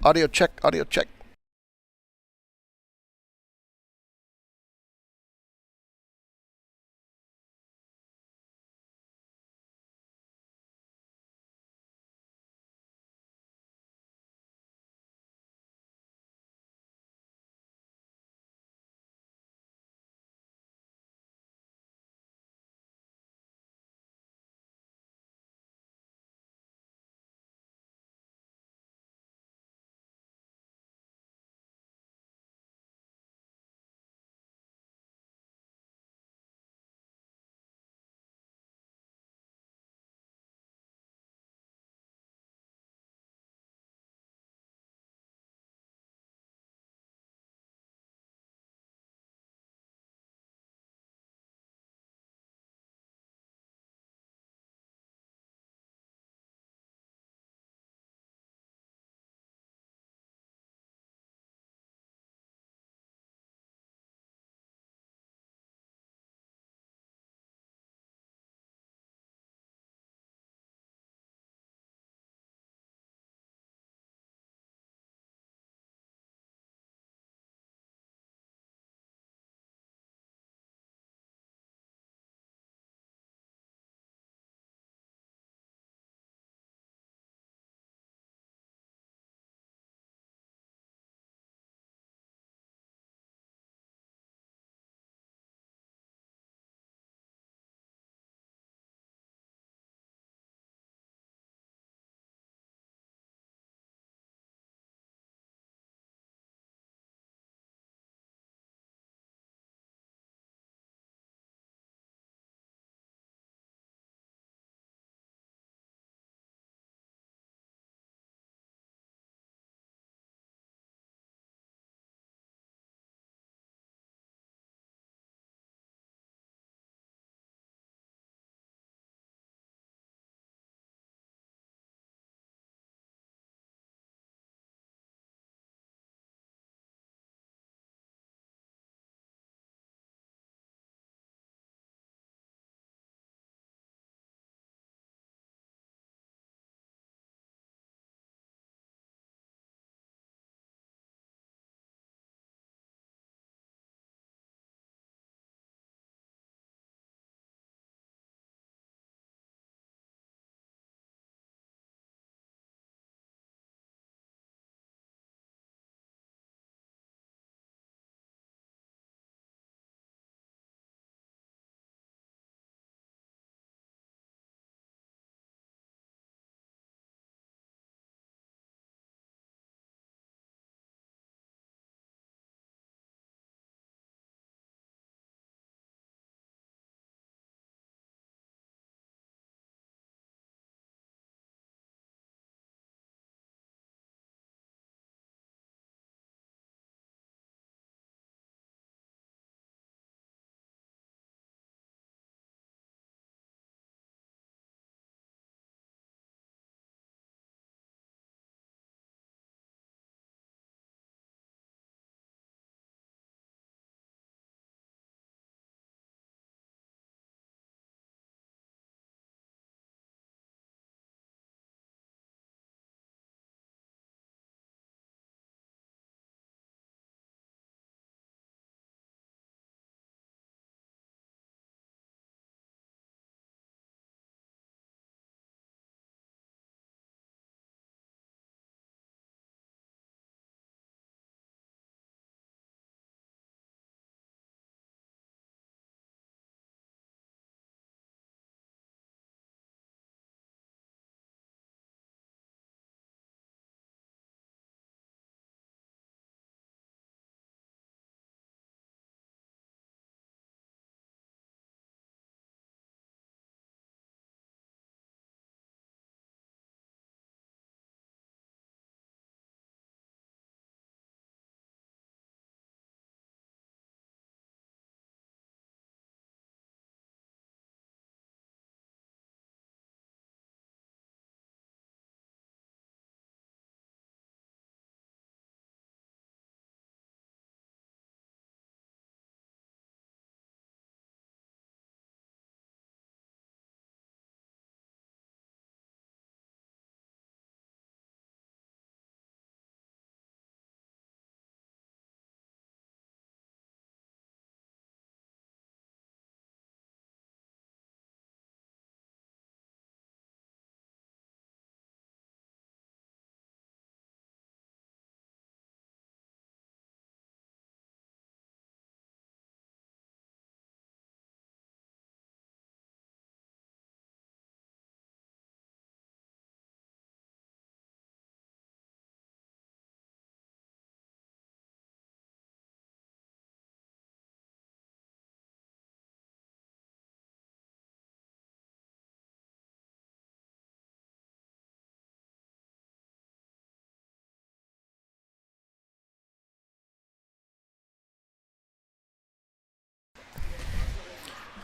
Audio check, audio check.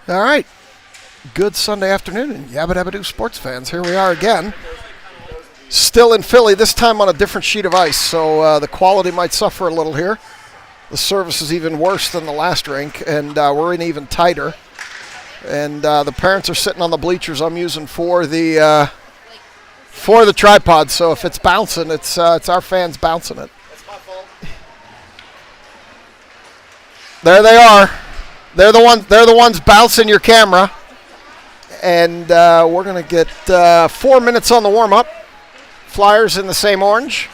All right. Good Sunday afternoon, Yabba Dabba Doo sports fans. Here we are again. Still in Philly, this time on a different sheet of ice, so the quality might suffer a little here. The service is even worse than the last rink, and we're in even tighter. And the parents are sitting on the bleachers I'm using for the tripod, so if it's bouncing, it's our fans bouncing it. There they are. They're the ones bouncing your camera. And we're going to get 4 minutes on the warm-up. Flyers in the same orange.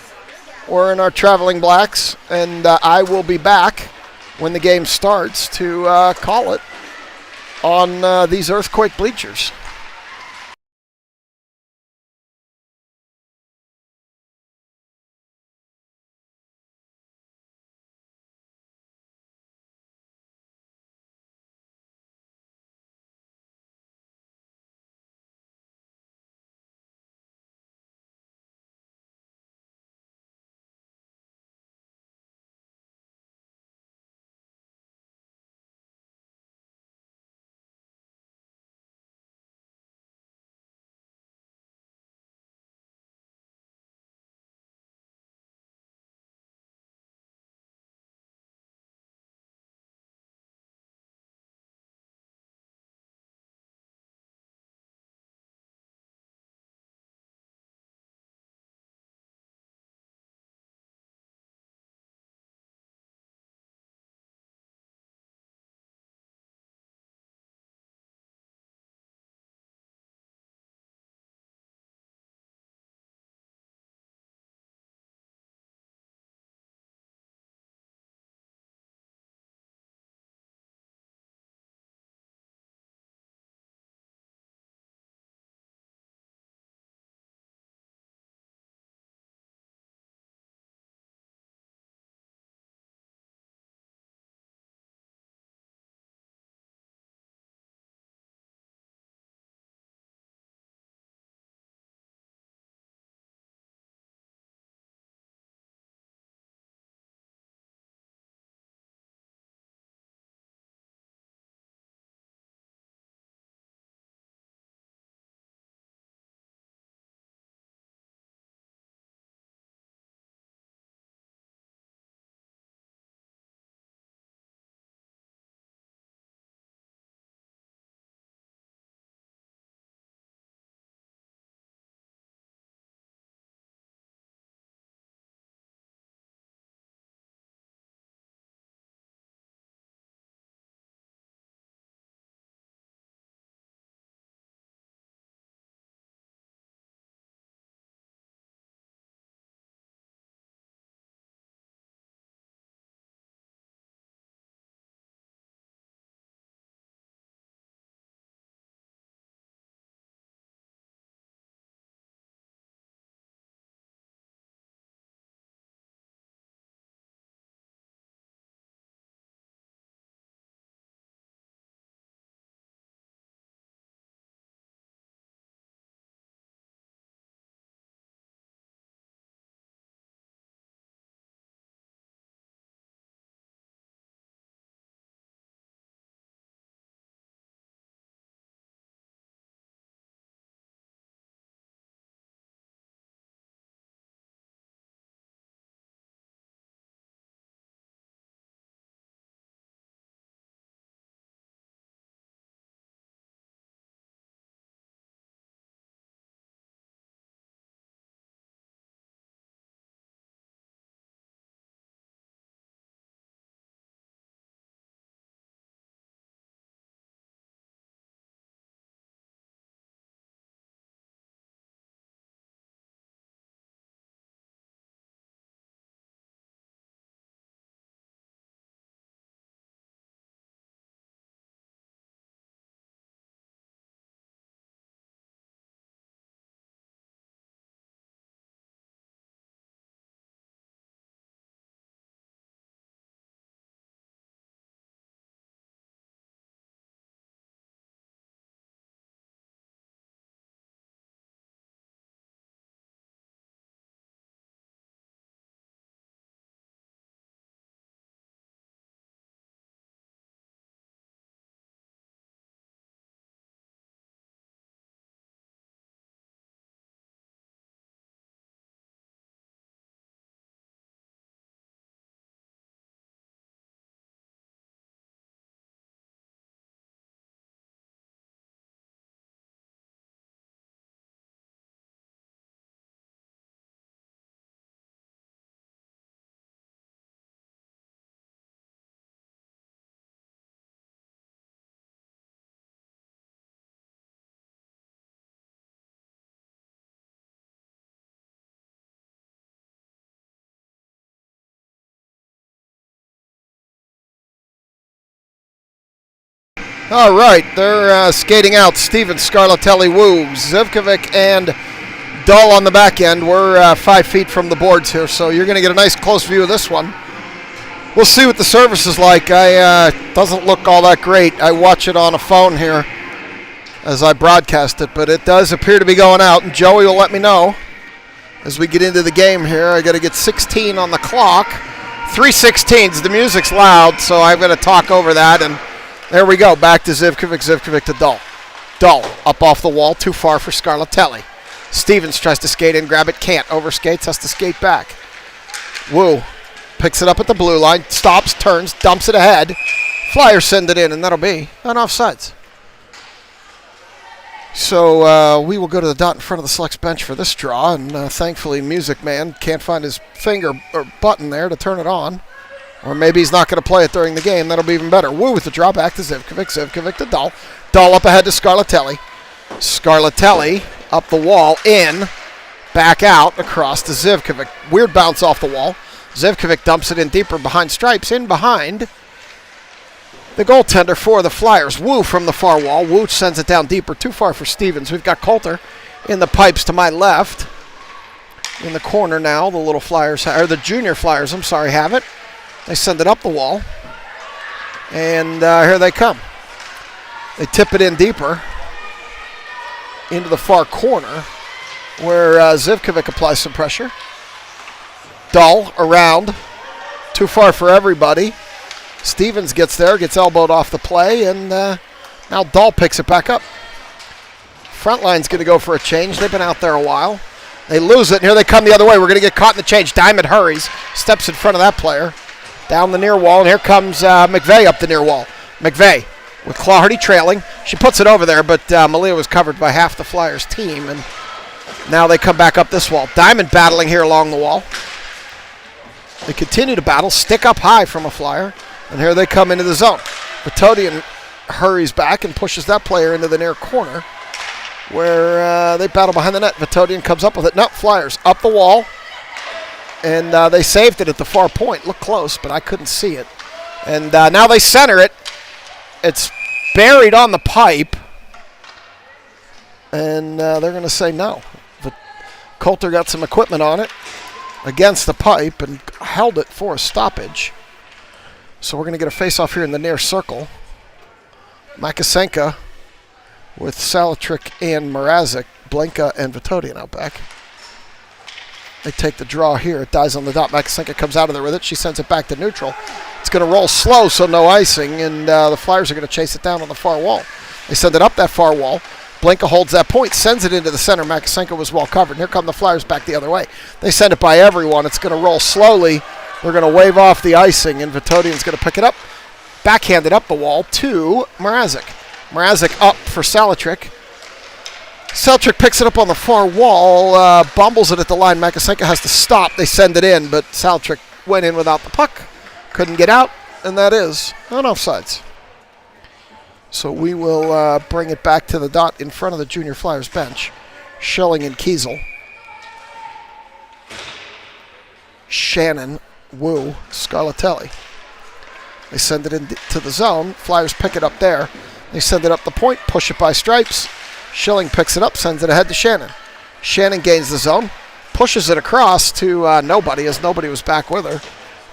We're in our traveling blacks. And I will be back when the game starts to call it on these earthquake bleachers. All right, they're skating out. Stevens, Scarlatelli, Wu, Zivkovic, and Dull on the back end. We're 5 feet from the boards here, so you're going to get a nice close view of this one. We'll see what the service is like. Doesn't look all that great. I watch it on a phone here as I broadcast it, but it does appear to be going out, and Joey will let me know as we get into the game here. I got to get 16 on the clock. 3:16s. The music's loud, so I'm going to talk over that, and there we go. Back to Zivkovic. Zivkovic to Dull. Dull up off the wall. Too far for Scarlatelli. Stevens tries to skate in, grab it, can't. Overskates, has to skate back. Wu picks it up at the blue line, stops, turns, dumps it ahead. Flyers send it in, and that'll be an offsides. So we will go to the dot in front of the selects bench for this draw, and thankfully Music Man can't find his finger or button there to turn it on. Or maybe he's not going to play it during the game. That'll be even better. Wu with the draw back to Zivkovic. Zivkovic to Dull. Dull up ahead to Scarlatelli. Scarlatelli up the wall, in, back out, across to Zivkovic. Weird bounce off the wall. Zivkovic dumps it in deeper behind stripes, in behind the goaltender for the Flyers. Wu from the far wall. Wu sends it down deeper, too far for Stevens. We've got Coulter in the pipes to my left. In the corner now, the little Flyers, or the junior Flyers, have it. They send it up the wall, and here they come. They tip it in deeper into the far corner where Zivkovic applies some pressure. Dull around, too far for everybody. Stevens gets there, gets elbowed off the play, and now Dull picks it back up. Front line's going to go for a change. They've been out there a while. They lose it, and here they come the other way. We're going to get caught in the change. Diamond hurries, steps in front of that player. Down the near wall, and here comes McVeigh up the near wall. McVeigh with Clawhardy trailing. She puts it over there, but Malia was covered by half the Flyers team, and now they come back up this wall. Diamond battling here along the wall. They continue to battle, stick up high from a Flyer, and here they come into the zone. Batodian hurries back and pushes that player into the near corner where they battle behind the net. Batodian comes up with it. No, Flyers up the wall. And they saved it at the far point. Looked close, but I couldn't see it. And now they center it. It's buried on the pipe. And they're going to say no. But Coulter got some equipment on it against the pipe and held it for a stoppage. So we're going to get a face-off here in the near circle. Makasenka with Salatrick and Mrazek, Blinka and Vatodian out back. They take the draw here. It dies on the dot. Makasenka comes out of there with it. She sends it back to neutral. It's going to roll slow, so no icing, and the Flyers are going to chase it down on the far wall. They send it up that far wall. Blinka holds that point, sends it into the center. Makasenka was well covered. And here come the Flyers back the other way. They send it by everyone. It's going to roll slowly. They're going to wave off the icing, and Vatodian's going to pick it up. Backhanded up the wall to Mrazek. Mrazek up for Salatrick. Salatrick picks it up on the far wall, bumbles it at the line. Makasenka has to stop. They send it in, but Salatrick went in without the puck. Couldn't get out, and that is on offsides. So we will bring it back to the dot in front of the junior Flyers bench. Schelling and Kiesel. Shannon, Wu, Scarlatelli. They send it into the zone. Flyers pick it up there. They send it up the point, push it by stripes. Schilling picks it up, sends it ahead to Shannon. Shannon gains the zone, pushes it across to nobody, as nobody was back with her.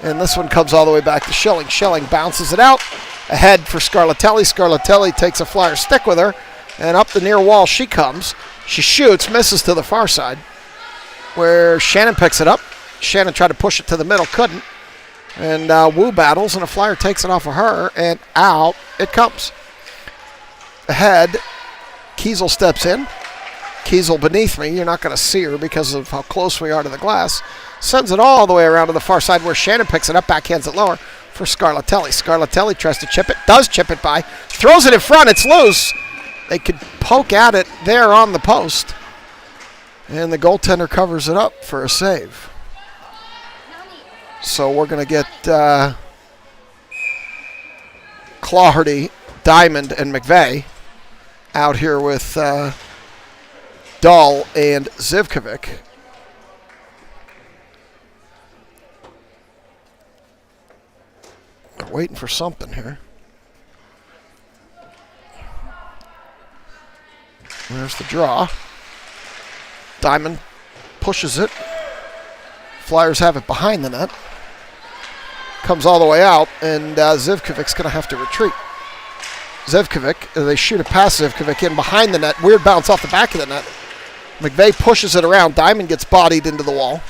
And this one comes all the way back to Schilling. Schilling bounces it out, ahead for Scarlatelli. Scarlatelli takes a Flyer stick with her, and up the near wall she comes. She shoots, misses to the far side, where Shannon picks it up. Shannon tried to push it to the middle, couldn't. And Wu battles, and a Flyer takes it off of her, and out it comes. Ahead, Kiesel steps in. Kiesel beneath me. You're not going to see her because of how close we are to the glass. Sends it all the way around to the far side where Shannon picks it up, backhands it lower for Scarlatelli. Scarlatelli tries to chip it, does chip it by, throws it in front, it's loose. They could poke at it there on the post. And the goaltender covers it up for a save. So we're going to get Clawhardy, Diamond, and McVeigh out here with Dull and Zivkovic. We're waiting for something here. There's the draw. Diamond pushes it. Flyers have it behind the net. Comes all the way out, and Zivkovic's going to have to retreat. Zivkovic, they shoot it past Zivkovic in behind the net. Weird bounce off the back of the net. McVeigh pushes it around. Diamond gets bodied into the wall.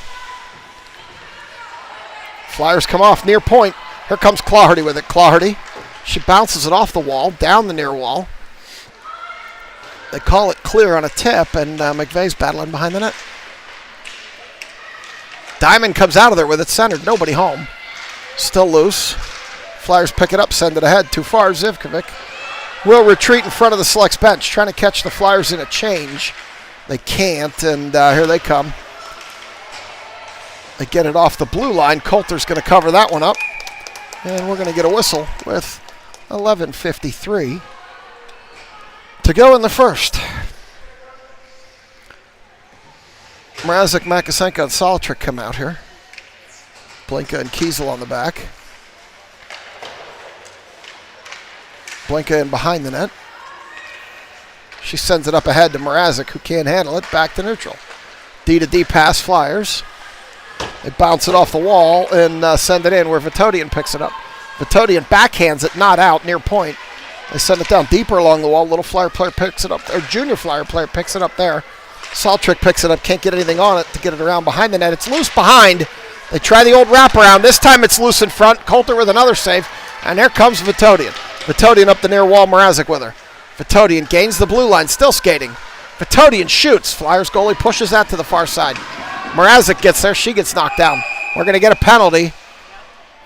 Flyers come off near point. Here comes Clawherty with it. Clawherty, she bounces it off the wall, down the near wall. They call it clear on a tip, and McVeigh's battling behind the net. Diamond comes out of there with it centered. Nobody home. Still loose. Flyers pick it up, send it ahead. Too far, Zivkovic will retreat in front of the Selects bench, trying to catch the Flyers in a change. They can't, and here they come. They get it off the blue line. Coulter's going to cover that one up, and we're going to get a whistle with 11:53 to go in the first. Mrazek, Makasenko, and Solitrik come out here. Blinka and Kiesel on the back. Blinka in behind the net. She sends it up ahead to Mrazek, who can't handle it. Back to neutral. D-to-D pass, Flyers. They bounce it off the wall and send it in where Vitodian picks it up. Vitodian backhands it, not out, near point. They send it down deeper along the wall. Little Flyer player picks it up, or junior Flyer player picks it up there. Solitrik picks it up, can't get anything on it to get it around behind the net. It's loose behind. They try the old wraparound. This time it's loose in front. Coulter with another save. And here comes Vitodian. Vitodian up the near wall, Mrazek with her. Vitodian gains the blue line, still skating. Vitodian shoots. Flyers goalie pushes that to the far side. Mrazek gets there. She gets knocked down. We're going to get a penalty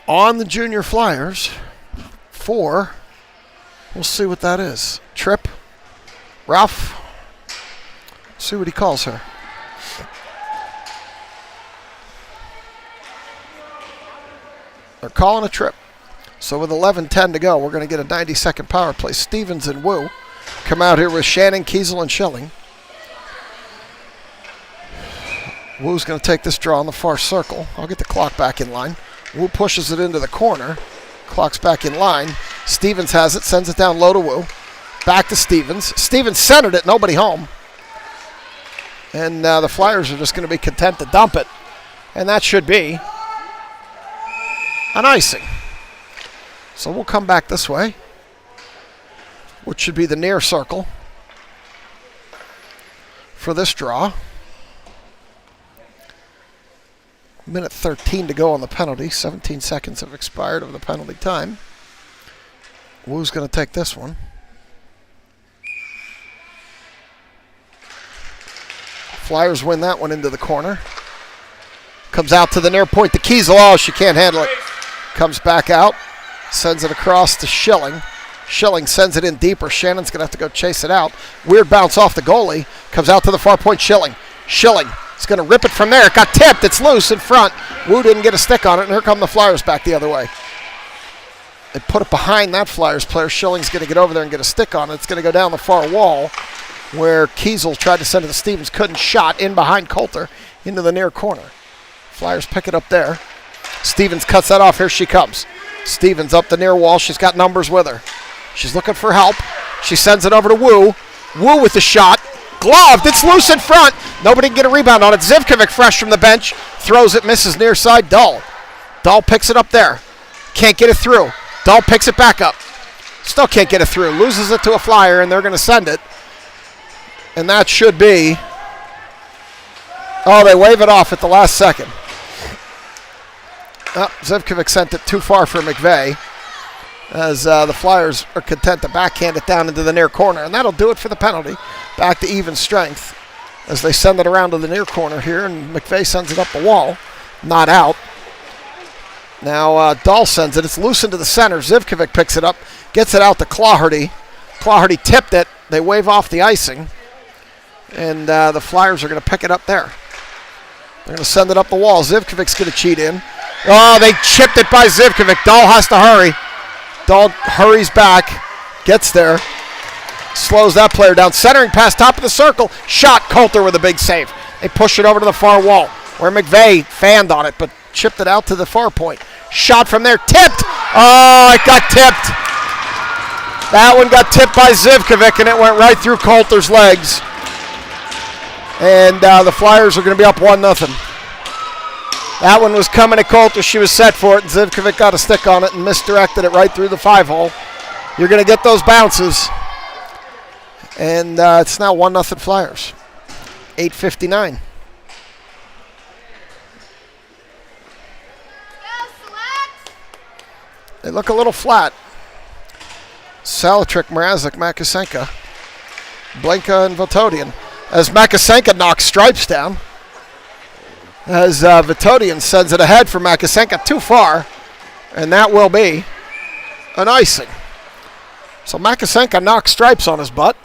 on the junior Flyers for, we'll see what that is. Trip. Rough. See what he calls her. They're calling a trip. So with 11:10 to go, we're going to get a 90-second power play. Stevens and Wu come out here with Shannon, Kiesel, and Schilling. Wu's going to take this draw on the far circle. I'll get the clock back in line. Wu pushes it into the corner. Clock's back in line. Stevens has it, sends it down low to Wu. Back to Stevens. Stevens centered it, nobody home. And the Flyers are just going to be content to dump it. And that should be an icing. So we'll come back this way, which should be the near circle for this draw. Minute 13 to go on the penalty. 17 seconds have expired of the penalty time. Wu's going to take this one. Flyers win that one into the corner. Comes out to the near point to Kiesel. Oh, she can't handle it. Comes back out. Sends it across to Schilling. Schilling sends it in deeper. Shannon's going to have to go chase it out. Weird bounce off the goalie. Comes out to the far point. Schilling. Schilling is going to rip it from there. It got tipped. It's loose in front. Wu didn't get a stick on it, and here come the Flyers back the other way. They put it behind that Flyers player. Schilling's going to get over there and get a stick on it. It's going to go down the far wall where Kiesel tried to send it to Stevens. Couldn't. Shot in behind Coulter into the near corner. Flyers pick it up there. Stevens cuts that off. Here she comes. Stevens up the near wall. She's got numbers with her. She's looking for help. She sends it over to Wu. Wu with the shot. Gloved. It's loose in front. Nobody can get a rebound on it. Zivkovic fresh from the bench. Throws it. Misses near side. Dahl. Dahl picks it up there. Can't get it through. Dahl picks it back up. Still can't get it through. Loses it to a Flyer, and they're going to send it. And that should be... Oh, they wave it off at the last second. Oh, Zivkovic sent it too far for McVeigh as the Flyers are content to backhand it down into the near corner. And that'll do it for the penalty. Back to even strength as they send it around to the near corner here, and McVeigh sends it up the wall. Not out. Now Dahl sends it. It's loose into the center. Zivkovic picks it up, gets it out to Clawherty. Clawherty tipped it. They wave off the icing. And the Flyers are going to pick it up there. They're going to send it up the wall. Zivkovic's going to cheat in. Oh, they chipped it by Zivkovic. Dahl has to hurry. Dahl hurries back, gets there, slows that player down. Centering pass, top of the circle. Shot. Coulter with a big save. They push it over to the far wall where McVeigh fanned on it, but chipped it out to the far point. Shot from there. Tipped. Oh, it got tipped. That one got tipped by Zivkovic, and it went right through Coulter's legs. And the Flyers are going to be up 1-0. That one was coming at Coulter. She was set for it, and Zivkovic got a stick on it and misdirected it right through the 5-hole. You're going to get those bounces. And it's now 1-0 Flyers. 8:59. They look a little flat. Salatrick, Mrazek, Makasenka, Blinka, and Vatodian. As Makasenka knocks Stripes down. As Vatodian sends it ahead for Makasenka too far. And that will be an icing. So Makasenka knocks Stripes on his butt.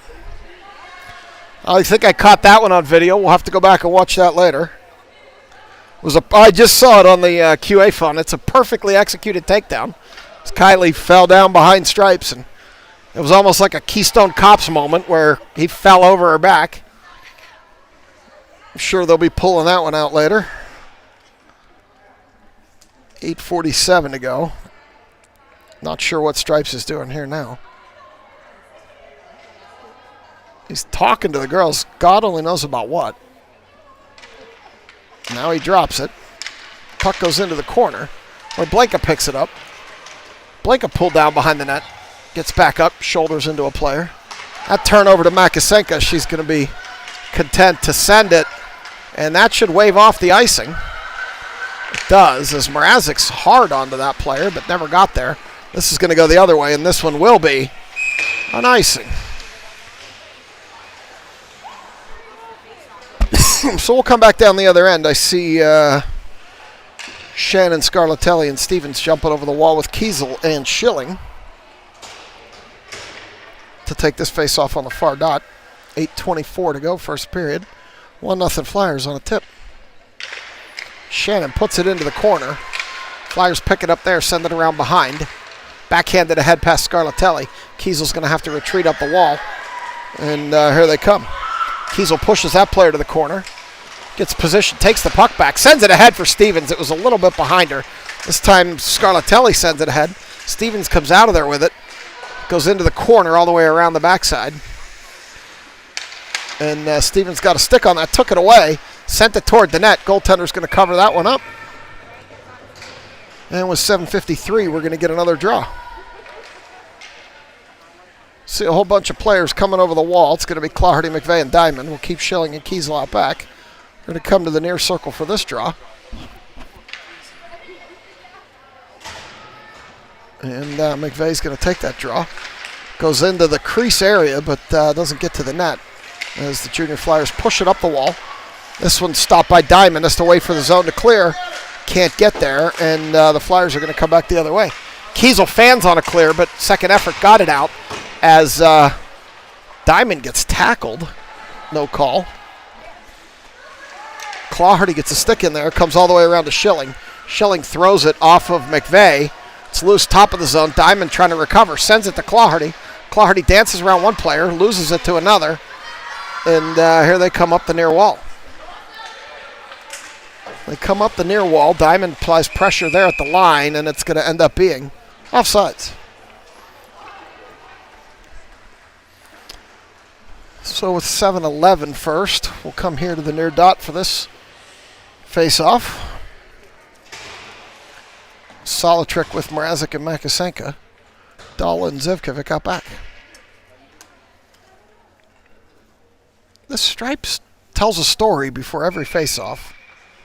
I think I caught that one on video. We'll have to go back and watch that later. I just saw it on the QA fun. It's a perfectly executed takedown. As Kylie fell down behind Stripes, and it was almost like a Keystone Cops moment where he fell over her back. I'm sure they'll be pulling that one out later. 8:47 to go. Not sure what Stripes is doing here now. He's talking to the girls. God only knows about what. Now he drops it. Puck goes into the corner where Blanca picks it up. Blanca pulled down behind the net. Gets back up, shoulders into a player. That turnover to Makasenka, she's going to be content to send it. And that should wave off the icing. It does, as Mrazek's hard onto that player, but never got there. This is going to go the other way, and this one will be an icing. So we'll come back down the other end. I see Shannon, Scarlatelli, and Stevens jumping over the wall with Kiesel and Schilling to take this face off on the far dot. 8:24 to go, first period. 1-0 Flyers on a tip. Shannon puts it into the corner. Flyers pick it up there, send it around behind. Backhanded ahead past Scarlatelli. Kiesel's going to have to retreat up the wall. And here they come. Kiesel pushes that player to the corner. Gets position, takes the puck back, sends it ahead for Stevens. It was a little bit behind her. This time Scarlatelli sends it ahead. Stevens comes out of there with it. Goes into the corner all the way around the backside. And Stevens got a stick on that, took it away, sent it toward the net. Goaltender's going to cover that one up. And with 7:53, we're going to get another draw. See a whole bunch of players coming over the wall. It's going to be Claherty, McVeigh, and Diamond. We'll keep Schilling and Kiesel out back. We're going to come to the near circle for this draw. And McVeigh's going to take that draw. Goes into the crease area, but doesn't get to the net as the junior Flyers push it up the wall. This one's stopped by Diamond. Has to wait for the zone to clear. Can't get there, and the Flyers are going to come back the other way. Kiesel fans on a clear, but second effort got it out as Diamond gets tackled. No call. Claherty gets a stick in there, comes all the way around to Schilling. Schilling throws it off of McVeigh. It's loose, top of the zone. Diamond trying to recover, sends it to Claherty. Claherty dances around one player, loses it to another, and here they come up the near wall. They come up the near wall. Diamond applies pressure there at the line, and it's going to end up being offsides. So with 7:11 first, we'll come here to the near dot for this face-off. Solid trick with Mrazek and Makasenka. Dahl and Zivkovic out back. This Stripes tells a story before every face-off.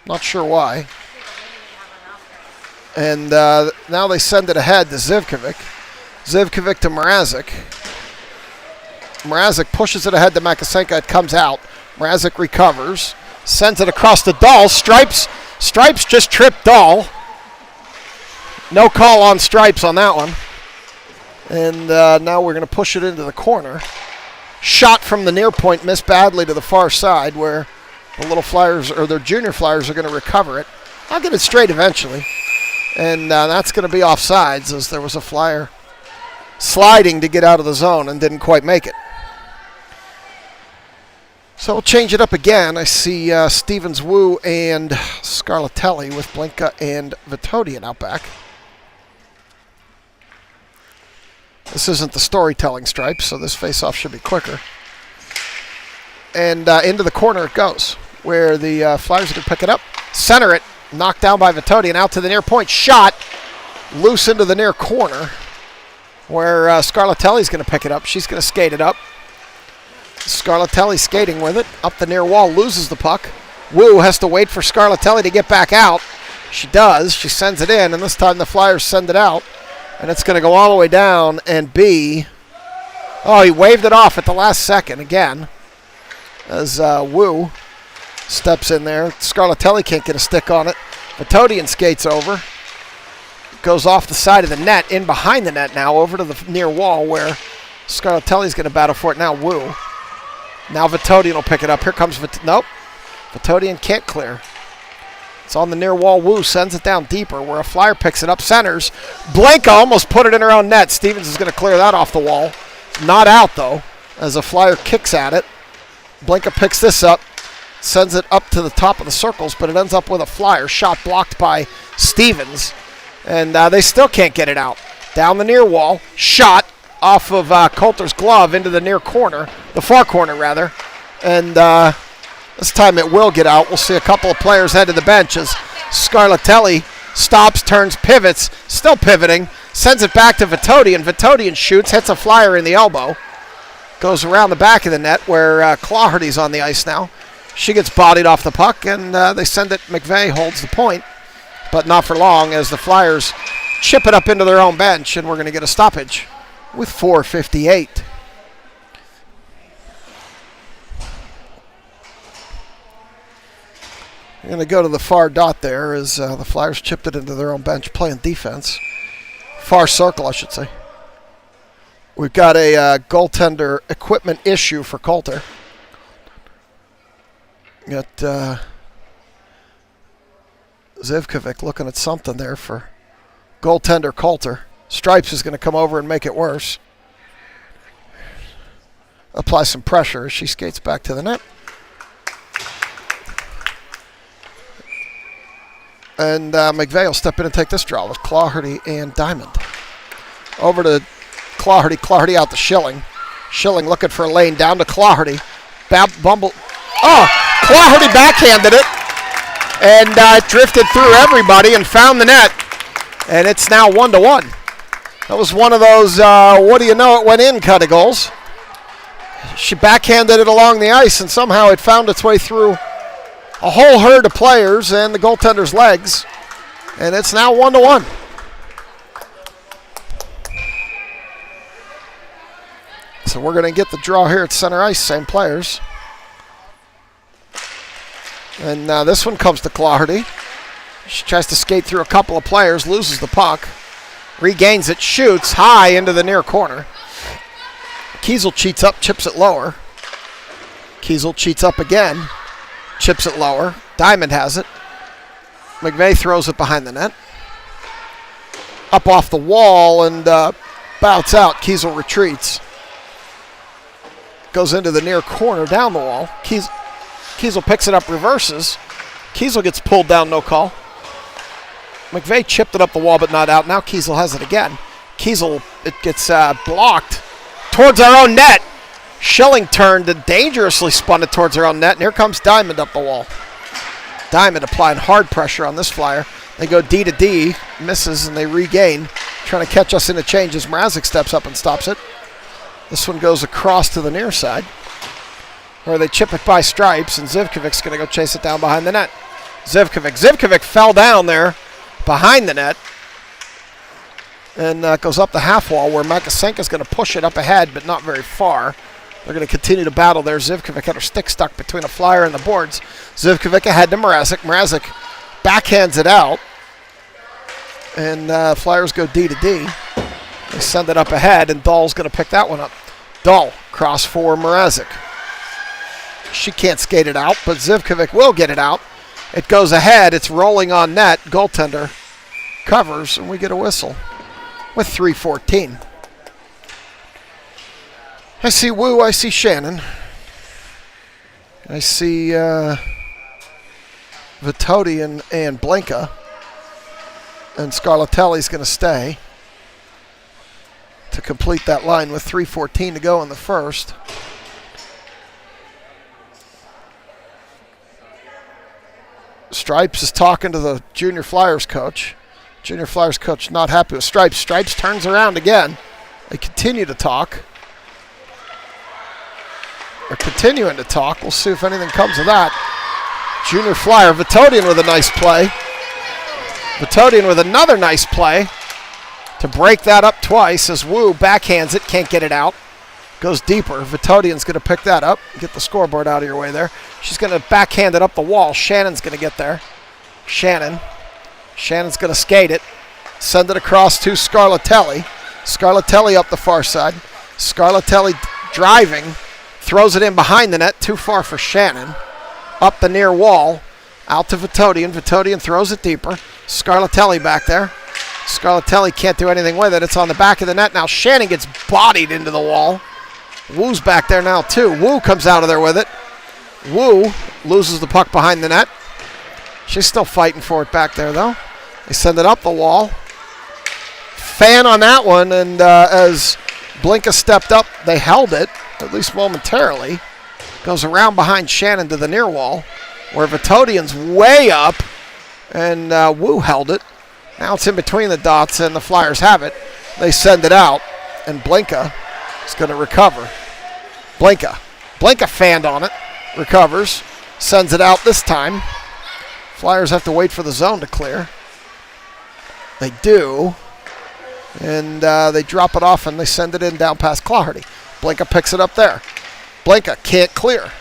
Not sure why. And now they send it ahead to Zivkovic. Zivkovic to Mrazek. Mrazek pushes it ahead to Makasenka. It comes out. Mrazek recovers. Sends it across to Dahl. Stripes just tripped Dahl. No call on Stripes on that one. And now we're going to push it into the corner. Shot from the near point, missed badly to the far side where the little Flyers, or their junior Flyers, are going to recover it. I'll get it straight eventually. And that's going to be offsides as there was a Flyer sliding to get out of the zone and didn't quite make it. So we'll change it up again. I see Stevens, Wu, and Scarlatelli with Blinka and Vatodian out back. This isn't the storytelling stripes, so this face-off should be quicker. And into the corner it goes, where the Flyers are going to pick it up. Center it. Knocked down by Vitodian. Out to the near point. Shot. Loose into the near corner, where Scarlatelli's going to pick it up. She's going to skate it up. Scarlatelli skating with it. Up the near wall. Loses the puck. Wu has to wait for Scarlatelli to get back out. She does. She sends it in, and this time the Flyers send it out. And it's going to go all the way down and be... Oh, he waved it off at the last second again. As Wu steps in there. Scarlatelli can't get a stick on it. Vitodian skates over. Goes off the side of the net, in behind the net now, over to the near wall where Scarlatelli's going to battle for it now. Wu. Now Vitodian will pick it up. Here comes nope. Vitodian can't clear. It's on the near wall. Wu sends it down deeper where a Flyer picks it up, centers. Blanca almost put it in her own net. Stevens is going to clear that off the wall. Not out, though, as a Flyer kicks at it. Blanca picks this up, sends it up to the top of the circles, but it ends up with a Flyer shot blocked by Stevens. And they still can't get it out. Down the near wall. Shot off of Coulter's glove into the near corner. The far corner, rather. And... this time it will get out. We'll see a couple of players head to the bench as Scarlatelli stops, turns, pivots, still pivoting, sends it back to Vitodian. Vitodian shoots, hits a Flyer in the elbow. Goes around the back of the net where Clawhardy's on the ice now. She gets bodied off the puck, and they send it. McVeigh holds the point, but not for long as the Flyers chip it up into their own bench, and we're going to get a stoppage with 4:58. We're going to go to the far dot there as the Flyers chipped it into their own bench, playing defense. Far circle, I should say. We've got a goaltender equipment issue for Coulter. Got Zivkovic looking at something there for goaltender Coulter. Stripes is going to come over and make it worse. Apply some pressure as she skates back to the net. And McVeigh will step in and take this draw with Clawhardy and Diamond. Over to Clawhardy. Clawhardy out to Schilling. Schilling looking for a lane down to Clawhardy. Bumble. Oh, Clawhardy backhanded it. And it drifted through everybody and found the net. And it's now 1-1. That was one of those, what do you know, it went in kind of goals. She backhanded it along the ice, and somehow it found its way through a whole herd of players and the goaltender's legs, and it's now 1-1. So we're going to get the draw here at center ice, same players. And this one comes to Clawhardy. She tries to skate through a couple of players, loses the puck, regains it, shoots high into the near corner. Kiesel cheats up, chips it lower. Kiesel cheats up again. Chips it lower. Diamond has it. McVeigh throws it behind the net. Up off the wall and bouts out. Kiesel retreats. Goes into the near corner down the wall. Kiesel picks it up, reverses. Kiesel gets pulled down, no call. McVeigh chipped it up the wall but not out. Now Kiesel has it again. Kiesel, it gets blocked towards our own net. Schilling turned and dangerously spun it towards her own net, and here comes Diamond up the wall. Diamond applying hard pressure on this Flyer. They go D to D, misses, and they regain, trying to catch us in the changes. Mrazek steps up and stops it. This one goes across to the near side, where they chip it by Stripes, and Zivkovic's going to go chase it down behind the net. Zivkovic fell down there behind the net, and goes up the half wall, where Makasenka's going to push it up ahead, but not very far. They're going to continue to battle there. Zivkovic had her stick stuck between a Flyer and the boards. Zivkovic ahead to Mrazek. Mrazek backhands it out. And Flyers go D to D. They send it up ahead, and Dahl's going to pick that one up. Dahl, cross for Mrazek. She can't skate it out, but Zivkovic will get it out. It goes ahead. It's rolling on net. Goaltender covers, and we get a whistle with 3:14. I see Wu, I see Shannon. I see Vitodian and Blanca. And Scarlatelli's going to stay. to complete that line with 3:14 to go in the first. Stripes is talking to the Junior Flyers coach. Junior Flyers coach not happy with Stripes. Stripes turns around again. They continue to talk. They're continuing to talk. We'll see if anything comes of that. Junior Flyer, Vitodian with a nice play. Vitodian with another nice play to break that up twice as Wu backhands it, can't get it out. Goes deeper. Vitodian's going to pick that up. Get the scoreboard out of your way there. She's going to backhand it up the wall. Shannon's going to get there. Shannon's going to skate it. Send it across to Scarlatelli. Scarlatelli up the far side. Scarlatelli driving. Throws it in behind the net. Too far for Shannon. Up the near wall. Out to Vitodian. Vitodian throws it deeper. Scarlatelli back there. Scarlatelli can't do anything with it. It's on the back of the net. Now Shannon gets bodied into the wall. Wu's back there now too. Wu comes out of there with it. Wu loses the puck behind the net. She's still fighting for it back there though. They send it up the wall. Fan on that one, and as Blinka stepped up, they held it, at least momentarily. Goes around behind Shannon to the near wall, where Vitodian's way up, and Wu held it. Now it's in between the dots, and the Flyers have it. They send it out, and Blinka is going to recover. Blinka fanned on it, recovers, sends it out this time. Flyers have to wait for the zone to clear. They do, and they drop it off, and they send it in down past Clardy. Blinka picks it up there. Blinka can't clear.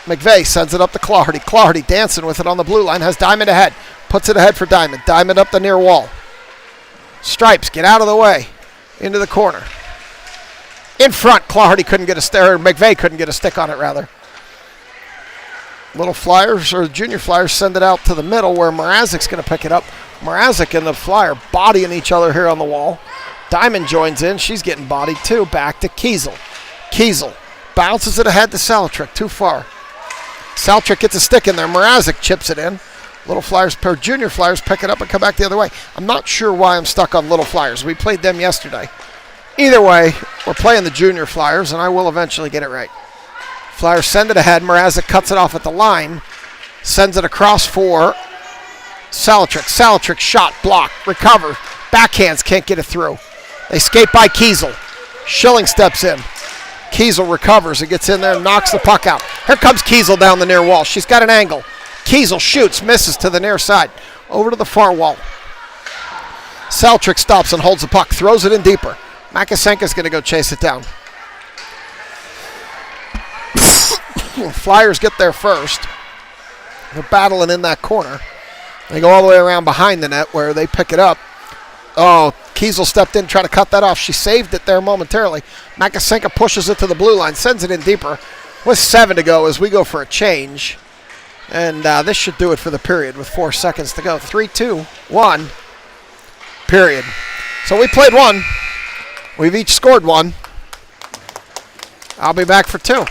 McVeigh sends it up to Clardy. Clardy dancing with it on the blue line, has Diamond ahead. Puts it ahead for Diamond. Diamond up the near wall. Stripes, get out of the way. Into the corner. In front, Clardy couldn't get a stick, or McVeigh couldn't get a stick on it, rather. Little Flyers, or Junior Flyers, send it out to the middle where Mrazek's going to pick it up. Mrazek and the Flyer bodying each other here on the wall. Diamond joins in. She's getting bodied too. Back to Kiesel. Kiesel bounces it ahead to Salatrick. Too far. Salatrick gets a stick in there. Mrazek chips it in. Little Flyers, or Junior Flyers, pick it up and come back the other way. I'm not sure why I'm stuck on Little Flyers. We played them yesterday. Either way, we're playing the Junior Flyers, and I will eventually get it right. Flyers send it ahead. Mrazek cuts it off at the line. Sends it across for Salatrick. Salatrick shot, block, recover. Backhands, can't get it through. They skate by Kiesel. Schilling steps in. Kiesel recovers and gets in there and knocks the puck out. Here comes Kiesel down the near wall. She's got an angle. Kiesel shoots, misses to the near side. Over to the far wall. Salatrick stops and holds the puck. Throws it in deeper. Makasenka's going to go chase it down. Flyers get there first. They're battling in that corner. They go all the way around behind the net where they pick it up. Oh, Kiesel stepped in, tried to cut that off. She saved it there momentarily. Makasenka pushes it to the blue line, sends it in deeper with 7 to go as we go for a change. And this should do it for the period with 4 seconds to go. 3-2-1, period. So we played one. We've each scored one. I'll be back for 2.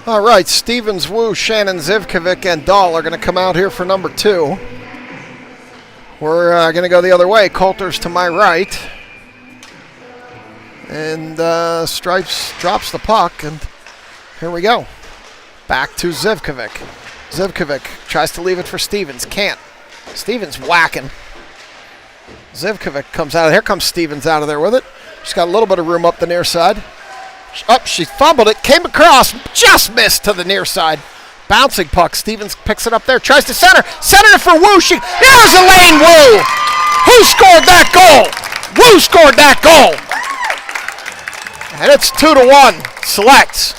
All right, Stevens, Wu, Shannon, Zivkovic, and Dahl are going to come out here for number 2. We're going to go the other way. Coulter's to my right. And Stripes drops the puck, and here we go. Back to Zivkovic. Zivkovic tries to leave it for Stevens. Can't. Stevens whacking. Zivkovic comes out. Here comes Stevens out of there with it. She's got a little bit of room up the near side. Up, she fumbled it, came across, just missed to the near side. Bouncing puck. Stevens picks it up there, tries to center it for Wu. Here's Elaine Wu. Who scored that goal? Wu scored that goal. And it's 2-1. Selects.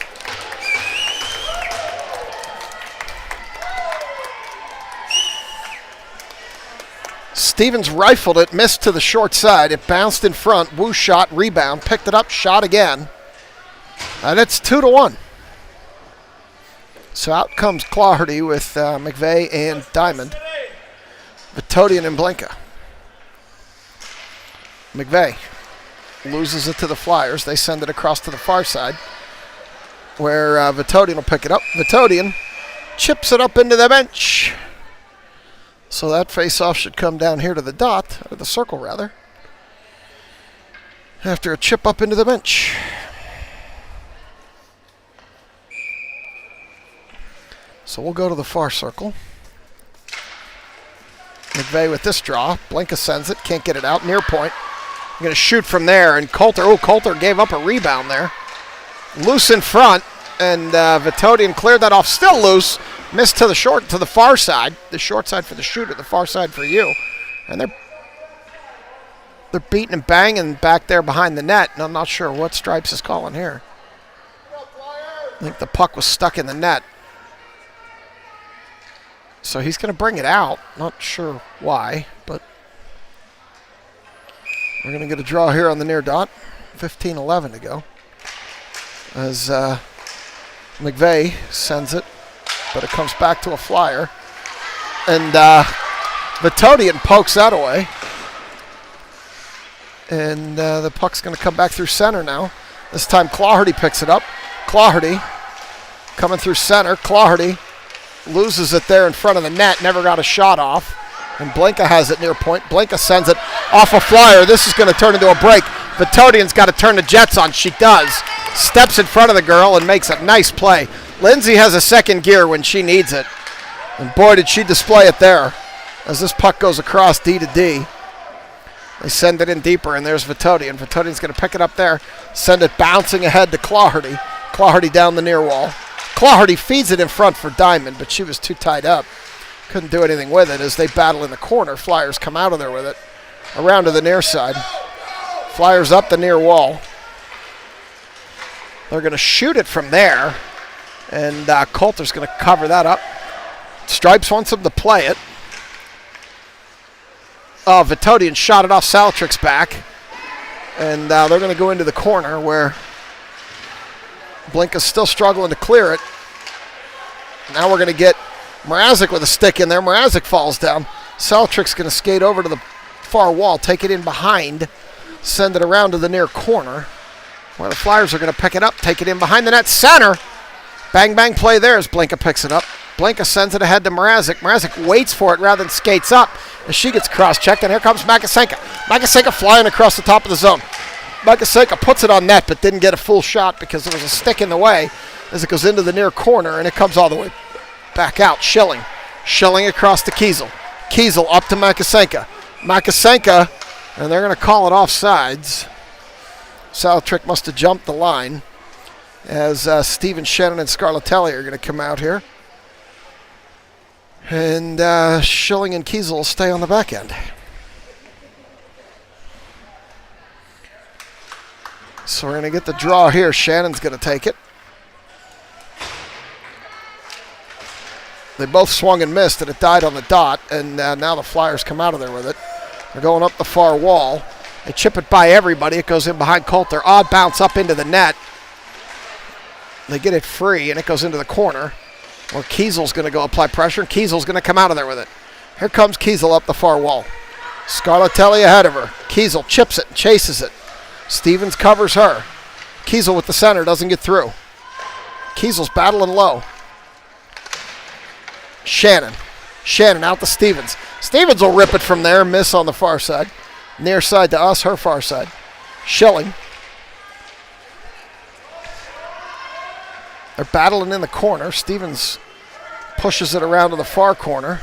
Stevens rifled it, missed to the short side. It bounced in front. Wu shot, rebound, picked it up, shot again. And it's 2-1. So out comes Claherty with McVeigh and Diamond. Vitodian and Blinka. McVeigh loses it to the Flyers. They send it across to the far side where Vitodian will pick it up. Vitodian chips it up into the bench. So that face-off should come down here to the dot, or the circle rather, after a chip up into the bench. So we'll go to the far circle. McVeigh with this draw. Blinka sends it, can't get it out, near point. I'm going to shoot from there, and Coulter gave up a rebound there. Loose in front, and Vitodian cleared that off, still loose. Missed to the far side. The short side for the shooter, the far side for you. And they're beating and banging back there behind the net, and I'm not sure what Stripes is calling here. I think the puck was stuck in the net. So he's going to bring it out. Not sure why, but we're going to get a draw here on the near dot. 15-11 to go. As McVeigh sends it, but it comes back to a Flyer. And Vitodian pokes that away. And the puck's going to come back through center now. This time Claherty picks it up. Claherty coming through center. Claherty loses it there in front of the net. Never got a shot off. And Blinka has it near point. Blinka sends it off a Flyer. This is going to turn into a break. Vitodian's got to turn the jets on. She does. Steps in front of the girl and makes a nice play. Lindsay has a second gear when she needs it. And boy, did she display it there. As this puck goes across D to D. They send it in deeper, and there's Vitodian. Vitodian's going to pick it up there. Send it bouncing ahead to Claherty. Claherty down the near wall. Claherty feeds it in front for Diamond, but she was too tied up. Couldn't do anything with it as they battle in the corner. Flyers come out of there with it. Around to the near side. Flyers up the near wall. They're going to shoot it from there. And Coulter's going to cover that up. Stripes wants him to play it. Oh, Vitodian shot it off Salatrik's back. And they're going to go into the corner where Blinka's still struggling to clear it. Now we're going to get Mrazek with a stick in there. Mrazek falls down. Salatrik's going to skate over to the far wall, take it in behind, send it around to the near corner, where the Flyers are going to pick it up, take it in behind the net center. Bang, bang play there as Blinka picks it up. Blinka sends it ahead to Mrazek. Mrazek waits for it rather than skates up as she gets cross-checked, and here comes Makasenka. Makasenka flying across the top of the zone. Makasenka puts it on net but didn't get a full shot because there was a stick in the way as it goes into the near corner, and it comes all the way back out. Schilling across to Kiesel. Kiesel up to Makasenka. Makasenka, and they're going to call it offsides. Salatrik must have jumped the line as Steven Shannon and Scarlatelli are going to come out here. And Schilling and Kiesel will stay on the back end. So we're going to get the draw here. Shannon's going to take it. They both swung and missed, and it died on the dot, and now the Flyers come out of there with it. They're going up the far wall. They chip it by everybody. It goes in behind Coulter. Odd bounce up into the net. They get it free, and it goes into the corner where Kiesel's going to go apply pressure, and Kiesel's going to come out of there with it. Here comes Kiesel up the far wall. Scarlatelli ahead of her. Kiesel chips it and chases it. Stevens covers her. Kiesel with the center, doesn't get through. Kiesel's battling low. Shannon out to Stevens. Stevens will rip it from there, miss on the far side. Near side to us, her far side. Schilling. They're battling in the corner. Stevens pushes it around to the far corner,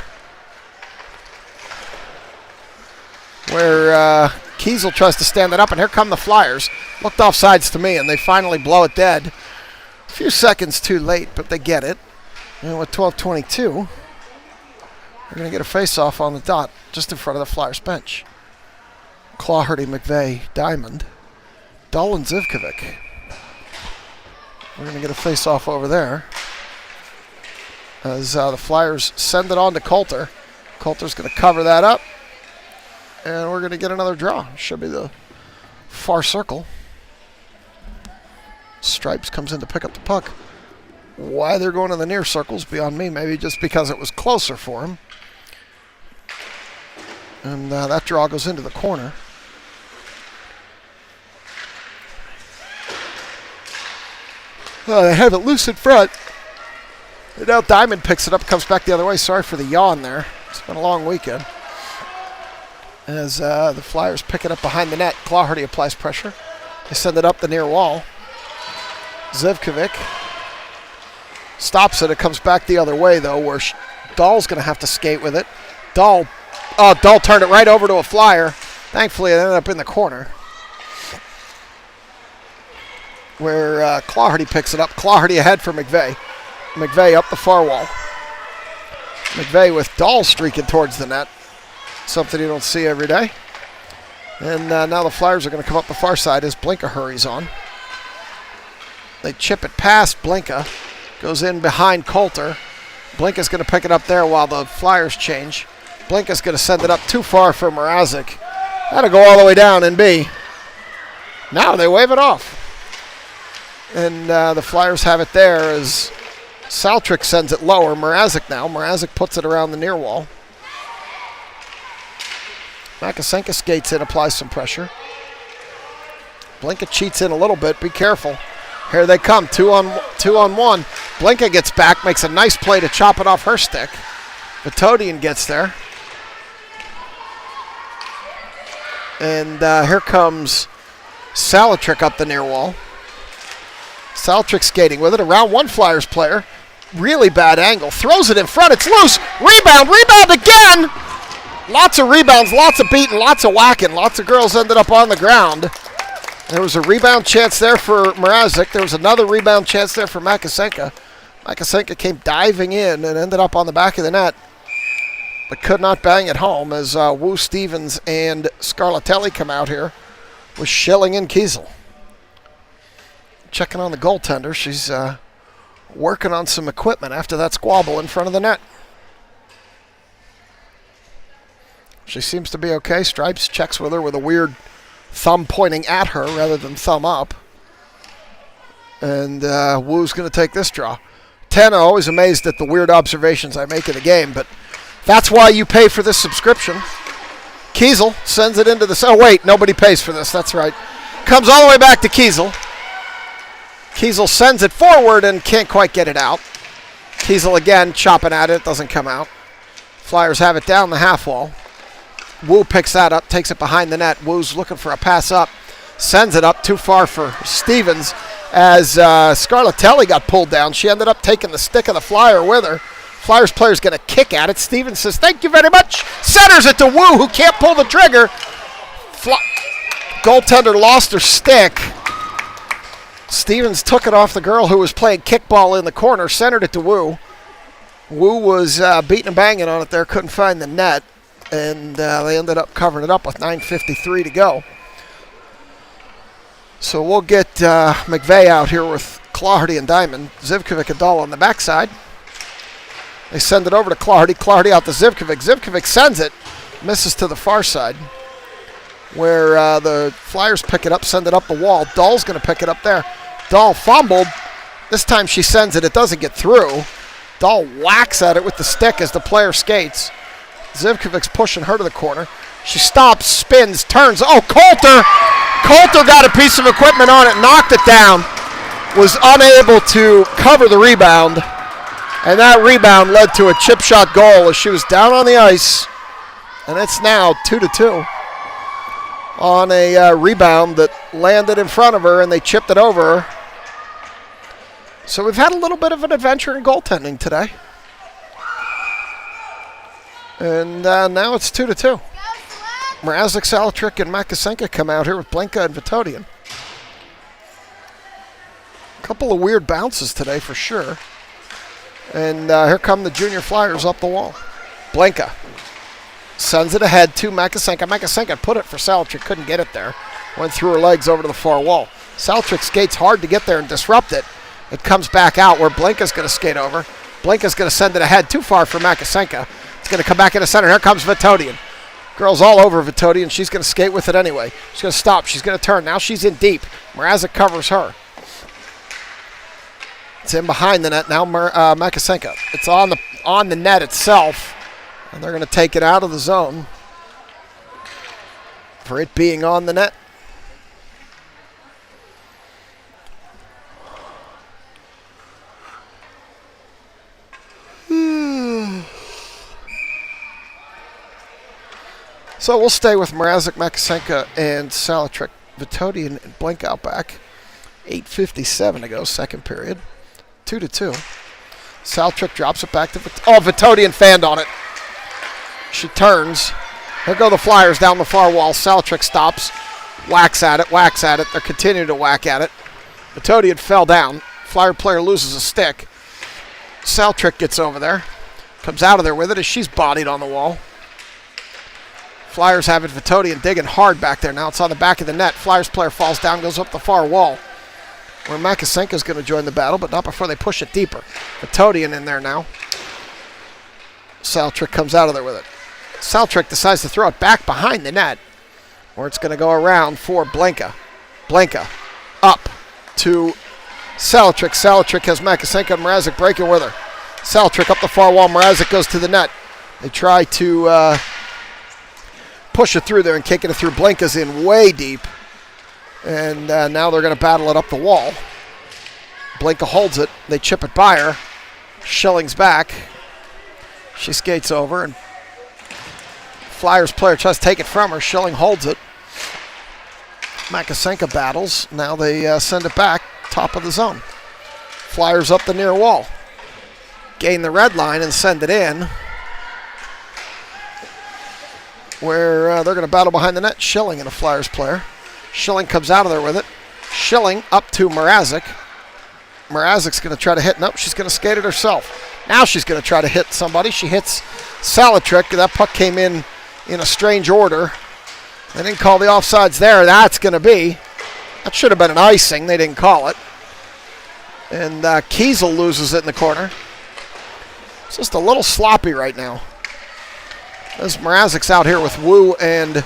where Kiesel tries to stand it up, and here come the Flyers. Looked off sides to me, and they finally blow it dead. A few seconds too late, but they get it. And with 12:22, we're going to get a face-off on the dot just in front of the Flyers bench. Claherty, McVeigh, Diamond, Dull, and Zivkovic. We're going to get a face-off over there as the Flyers send it on to Coulter. Coulter's going to cover that up, and we're going to get another draw. Should be the far circle. Stripes comes in to pick up the puck. Why they're going to the near circles beyond me, maybe just because it was closer for him. And that draw goes into the corner. They have it loose in front. And now Diamond picks it up, comes back the other way. Sorry for the yawn there. It's been a long weekend. As the Flyers pick it up behind the net, Claherty applies pressure. They send it up the near wall. Zivkovic stops it. It comes back the other way, though, where Dahl's going to have to skate with it. Dahl turned it right over to a Flyer. Thankfully, it ended up in the corner, where Claherty picks it up. Claherty ahead for McVeigh. McVeigh up the far wall. McVeigh with Dahl streaking towards the net. Something you don't see every day. And now the Flyers are going to come up the far side as Blinka hurries on. They chip it past Blinka. Goes in behind Coulter. Blinka's going to pick it up there while the Flyers change. Blinka's going to send it up too far for Mrazek. That'll go all the way down in B. Now they wave it off. And the Flyers have it there as Saltrick sends it lower. Mrazek now. Mrazek puts it around the near wall. Makasenka skates in, applies some pressure. Blinka cheats in a little bit. Be careful. Here they come. Two on one. Blinka gets back, makes a nice play to chop it off her stick. Vitodian gets there. And here comes Salatrick up the near wall. Salatrick skating with it. Around one Flyers player. Really bad angle. Throws it in front. It's loose. Rebound again. Lots of rebounds, lots of beating, lots of whacking. Lots of girls ended up on the ground. There was a rebound chance there for Mrazek. There was another rebound chance there for Makasenka. Makasenka came diving in and ended up on the back of the net, but could not bang it home as Wu, Stevens, and Scarlatelli come out here with Schilling and Kiesel. Checking on the goaltender. She's working on some equipment after that squabble in front of the net. She seems to be okay. Stripes checks with her with a weird thumb pointing at her rather than thumb up. And Wu's going to take this draw. 10, I'm always amazed at the weird observations I make in the game, but that's why you pay for this subscription. Kiesel sends it into the... Oh, wait, nobody pays for this. That's right. Comes all the way back to Kiesel. Kiesel sends it forward and can't quite get it out. Kiesel again chopping at it. Doesn't come out. Flyers have it down the half wall. Wu picks that up, takes it behind the net. Wu's looking for a pass up. Sends it up too far for Stevens as Scarlatelli got pulled down. She ended up taking the stick of the Flyer with her. Flyers player's going to kick at it. Stevens says, thank you very much. Centers it to Wu, who can't pull the trigger. Goaltender lost her stick. Stevens took it off the girl who was playing kickball in the corner, centered it to Wu. Wu was beating and banging on it there, couldn't find the net. And they ended up covering it up with 9:53 to go. So we'll get McVeigh out here with Claherty and Diamond. Zivkovic and Dahl on the backside. They send it over to Claherty. Claherty out to Zivkovic. Zivkovic sends it. Misses to the far side, where the Flyers pick it up, send it up the wall. Dahl's going to pick it up there. Dahl fumbled. This time she sends it. It doesn't get through. Dahl whacks at it with the stick as the player skates. Zivkovic's pushing her to the corner. She stops, spins, turns. Oh, Coulter! Coulter got a piece of equipment on it, knocked it down. was unable to cover the rebound, and that rebound led to a chip shot goal as she was down on the ice, and it's now 2-2 on a rebound that landed in front of her, and they chipped it over her. So we've had a little bit of an adventure in goaltending today. And now it's 2-2. Mrazek, Salatrick, and Makasenka come out here with Blinka and Vitodian. A couple of weird bounces today for sure. And here come the junior Flyers up the wall. Blinka sends it ahead to Makasenka. Makasenka put it for Salatrick, couldn't get it there. Went through her legs over to the far wall. Salatrick skates hard to get there and disrupt it. It comes back out where Blinka's going to skate over. Blinka's going to send it ahead, too far for Makasenka. It's going to come back into center. Here comes Vitodian. Girl's all over Vitodian. She's going to skate with it anyway. She's going to stop. She's going to turn. Now she's in deep. Mrazek covers her. It's in behind the net now, Makasenka. It's on the net itself. And they're going to take it out of the zone for it being on the net. So we'll stay with Mrazek, Makasenka, and Salatrick. Vitodian and Blink out back. 8:57 to go, second period. 2-2. Salatrick drops it back to Vitodian fanned on it. She turns. Here go the Flyers down the far wall. Salatrick stops. Whacks at it. They're continuing to whack at it. Vitodian fell down. Flyer player loses a stick. Salatrick gets over there. Comes out of there with it as she's bodied on the wall. Flyers have it. Vitodian digging hard back there. Now it's on the back of the net. Flyers player falls down, goes up the far wall. Where Makasenka's going to join the battle, but not before they push it deeper. Vitodian in there now. Salatrick comes out of there with it. Salatrick decides to throw it back behind the net, where it's going to go around for Blinka. Blinka up to Salatrick. Salatrick has Makasenka and Mrazek breaking with her. Salatrick up the far wall. Mrazek goes to the net. They try to push it through there and kicking it through. Blinka's in way deep. And now they're going to battle it up the wall. Blinka holds it. They chip it by her. Schilling's back. She skates over, and Flyers player tries to take it from her. Schilling holds it. Makasenka battles. Now they send it back, top of the zone. Flyers up the near wall. Gain the red line and send it in, where they're going to battle behind the net. Schilling and a Flyers player. Schilling comes out of there with it. Schilling up to Mrazek. Mrazek's going to try to hit. Nope, she's going to skate it herself. Now she's going to try to hit somebody. She hits Salatrick. That puck came in a strange order. They didn't call the offsides there. That's going to be. That should have been an icing. They didn't call it. And Kiesel loses it in the corner. It's just a little sloppy right now. As Mrazek's out here with Wu and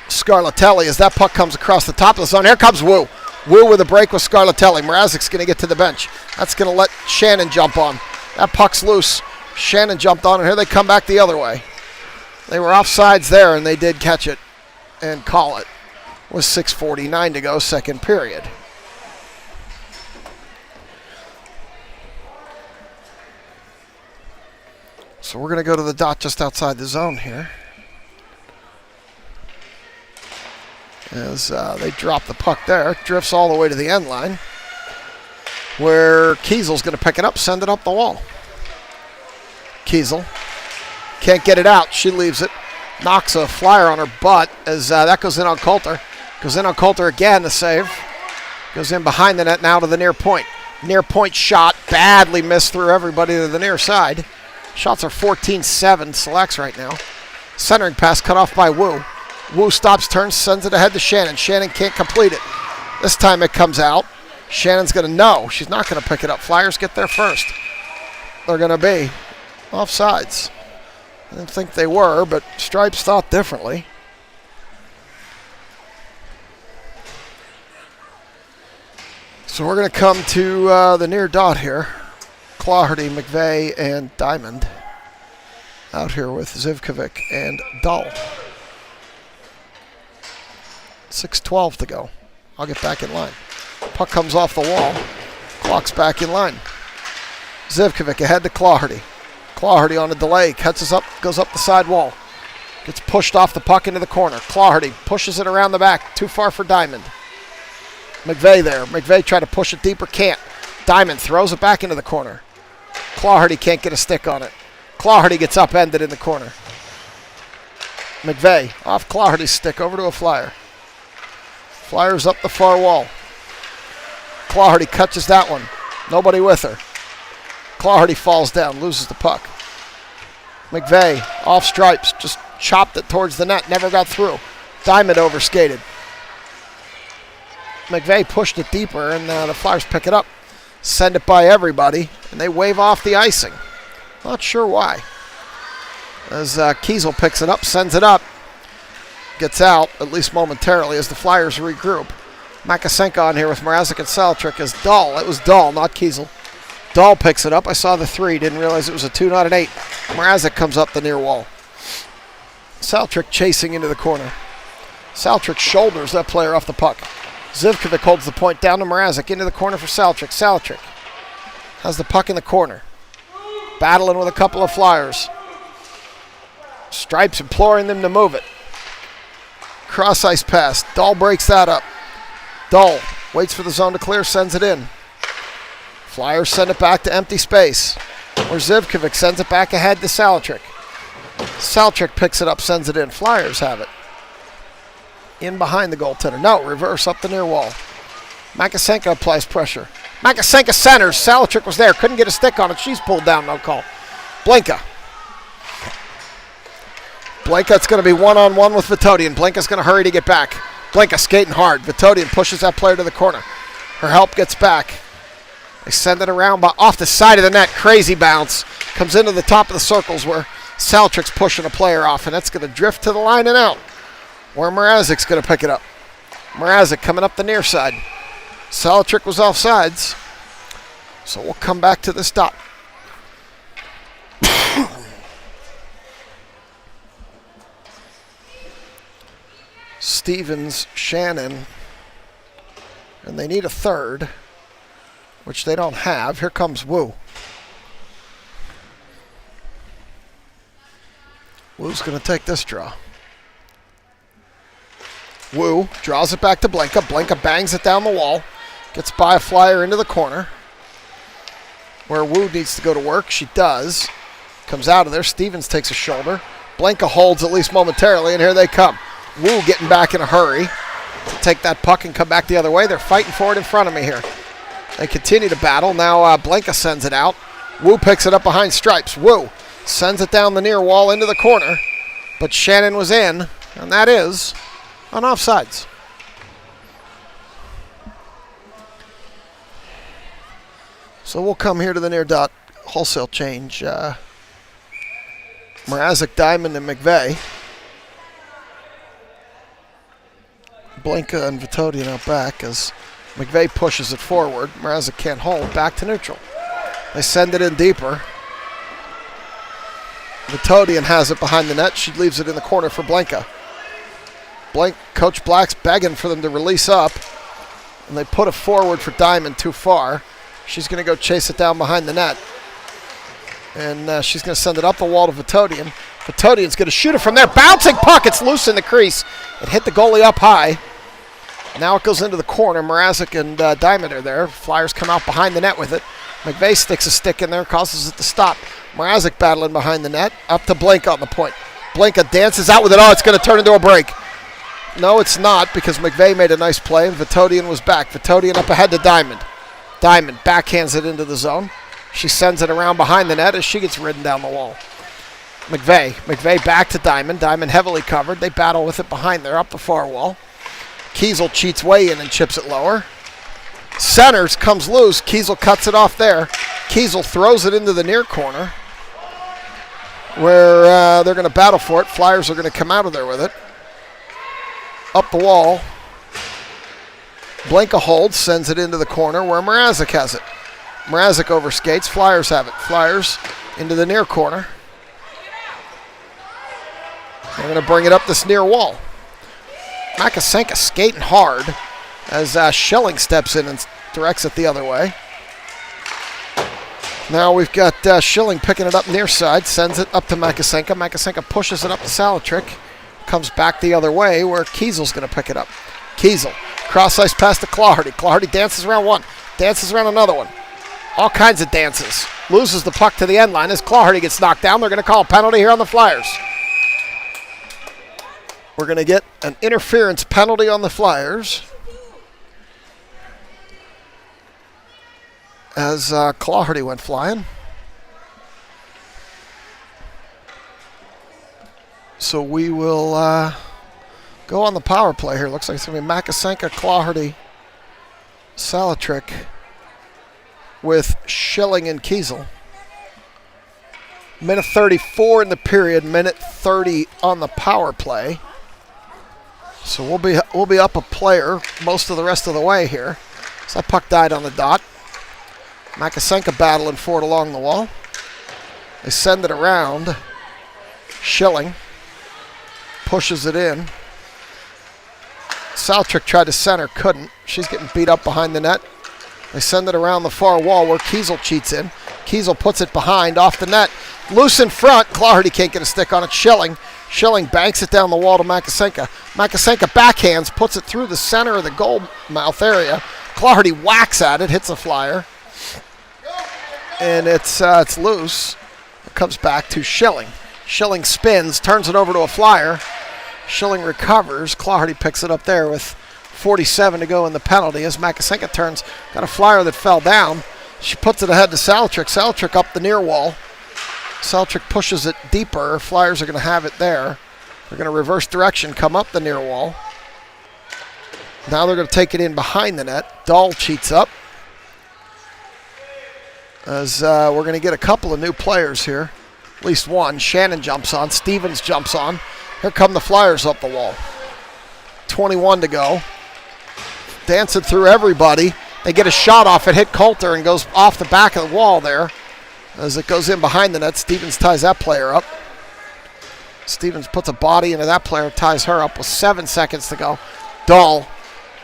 Scarlatelli as that puck comes across the top of the zone. Here comes Wu. Wu with a break with Scarlatelli. Mrazek's going to get to the bench. That's going to let Shannon jump on. That puck's loose. Shannon jumped on, and here they come back the other way. They were offsides there, and they did catch it and call it. With 6:49 to go, second period. So we're going to go to the dot just outside the zone here. As they drop the puck there. It drifts all the way to the end line, where Kiesel's going to pick it up, send it up the wall. Kiesel can't get it out. She leaves it. Knocks a Flyer on her butt as that goes in on Coulter. Goes in on Coulter again, the save. Goes in behind the net now to the near point. Near point shot, badly missed through everybody to the near side. Shots are 14-7, selects right now. Centering pass cut off by Wu. Wu stops, turns, sends it ahead to Shannon. Shannon can't complete it. This time it comes out. Shannon's going to know. She's not going to pick it up. Flyers get there first. They're going to be offsides. I didn't think they were, but Stripes thought differently. So we're going to come to the near dot here. Claherty, McVeigh, and Diamond out here with Zivkovic and Dull. 6:12 to go. I'll get back in line. Puck comes off the wall. Clock's back in line. Zivkovic ahead to Clawherty. Clawherty on a delay, catches up, goes up the side wall. Gets pushed off the puck into the corner. Clawherty pushes it around the back, too far for Diamond. McVeigh there. McVeigh tried to push it deeper, can't. Diamond throws it back into the corner. Clawherty can't get a stick on it. Clawherty gets upended in the corner. McVeigh off Clawherty's stick over to a Flyer. Flyers up the far wall. Clawherty catches that one. Nobody with her. Clawherty falls down, loses the puck. McVeigh off stripes, just chopped it towards the net, never got through. Diamond overskated. McVeigh pushed it deeper, and the Flyers pick it up. Send it by everybody, and they wave off the icing. Not sure why. As Kiesel picks it up, sends it up. Gets out, at least momentarily, as the Flyers regroup. Makasenko on here with Mrazek and Saltrik is Dahl. It was Dahl, not Kiesel. Dahl picks it up. I saw the 3. Didn't realize it was a 2, not an 8. Mrazek comes up the near wall. Saltrik chasing into the corner. Saltrik shoulders that player off the puck. Zivkovic holds the point down to Mrazek. Into the corner for Saltrik. Saltrik has the puck in the corner. Battling with a couple of Flyers. Stripes imploring them to move it. Cross ice pass. Dahl breaks that up. Dahl waits for the zone to clear, sends it in. Flyers send it back to empty space, where Zivkovic sends it back ahead to Saltrik. Saltrik picks it up, sends it in. Flyers have it. In behind the goaltender. No, reverse up the near wall. Makasenko applies pressure. Makasenko centers. Saltrik was there. Couldn't get a stick on it. She's pulled down. No call. Blinka. Blinka's going to be one-on-one with Vitodian. Blinka's going to hurry to get back. Blinka skating hard. Vitodian pushes that player to the corner. Her help gets back. They send it around off the side of the net. Crazy bounce. Comes into the top of the circles where Saltrik's pushing a player off, and that's going to drift to the line and out, where Mrazek's going to pick it up. Mrazek coming up the near side. Saltrik was offsides, so we'll come back to this dot. Stevens, Shannon, and they need a third, which they don't have. Here comes Wu. Wu's going to take this draw. Wu draws it back to Blinka. Blinka bangs it down the wall. Gets by a Flyer into the corner, where Wu needs to go to work. She does. Comes out of there. Stevens takes a shoulder. Blinka holds at least momentarily, and here they come. Wu getting back in a hurry to take that puck and come back the other way. They're fighting for it in front of me here. They continue to battle. Now Blinka sends it out. Wu picks it up behind stripes. Wu sends it down the near wall into the corner, but Shannon was in, and that is on offsides. So we'll come here to the near dot wholesale change. Mrazek, Diamond, and McVeigh. Blinka and Vitodian out back as McVeigh pushes it forward. Mrazek can't hold. Back to neutral. They send it in deeper. Vitodian has it behind the net. She leaves it in the corner for Blinka. Coach Black's begging for them to release up, and they put it forward for Diamond too far. She's going to go chase it down behind the net, and she's going to send it up the wall to Vitodian. Vitodian's going to shoot it from there. Bouncing puck. It's loose in the crease. It hit the goalie up high. Now it goes into the corner. Mrazek and Diamond are there. Flyers come out behind the net with it. McVeigh sticks a stick in there, causes it to stop. Mrazek battling behind the net. Up to Blinka on the point. Blinka dances out with it. Oh, it's going to turn into a break. No, it's not, because McVeigh made a nice play, and Vitodian was back. Vitodian up ahead to Diamond. Diamond backhands it into the zone. She sends it around behind the net as she gets ridden down the wall. McVeigh back to Diamond. Diamond heavily covered. They battle with it behind there, up the far wall. Kiesel cheats way in and chips it lower. Centers, comes loose. Kiesel cuts it off there. Kiesel throws it into the near corner, where they're going to battle for it. Flyers are going to come out of there with it. Up the wall. Blinka holds, sends it into the corner where Mrazek has it. Mrazek overskates. Flyers have it. Flyers into the near corner. They're going to bring it up this near wall. Makasenko skating hard. as Schilling steps in and directs it the other way. Now we've got Schilling picking it up near side, sends it up to Makasenka. Makasenka pushes it up to Salatrick, comes back the other way where Kiesel's going to pick it up. Kiesel, cross ice pass to Clawhardy. Clawhardy dances around one, dances around another one. All kinds of dances. Loses the puck to the end line as Clawhardy gets knocked down. They're going to call a penalty here on the Flyers. We're going to get an interference penalty on the Flyers as Clawhardy went flying. So we will go on the power play here. Looks like it's going to be Makasenka, Clawhardy, Salatrick with Schilling and Kiesel. Minute 34 in the period, minute 30 on the power play. So we'll be up a player most of the rest of the way here. So that puck died on the dot. Makasenka battling for it along the wall. They send it around. Schilling pushes it in. Salatrick tried to center, couldn't. She's getting beat up behind the net. They send it around the far wall where Kiesel cheats in. Kiesel puts it behind, off the net. Loose in front. Clawhardy can't get a stick on it. Schilling banks it down the wall to Makasenka. Makasenka backhands, puts it through the center of the goal mouth area. Clawhardy whacks at it, hits a Flyer. And it's loose. It comes back to Schilling. Schilling spins, turns it over to a Flyer. Schilling recovers. Clawhardy picks it up there with 47 to go in the penalty as Makasenka turns. Got a Flyer that fell down. She puts it ahead to Salatrick. Salatrick up the near wall. Salatrick pushes it deeper. Flyers are going to have it there. They're going to reverse direction, come up the near wall. Now they're going to take it in behind the net. Dahl cheats up. As we're going to get a couple of new players here. At least one. Shannon jumps on. Stevens jumps on. Here come the Flyers up the wall. 21 to go. Dancing through everybody. They get a shot off it, hit Coulter, and goes off the back of the wall there. As it goes in behind the net, Stevens ties that player up. Stevens puts a body into that player, ties her up with 7 seconds to go. Dahl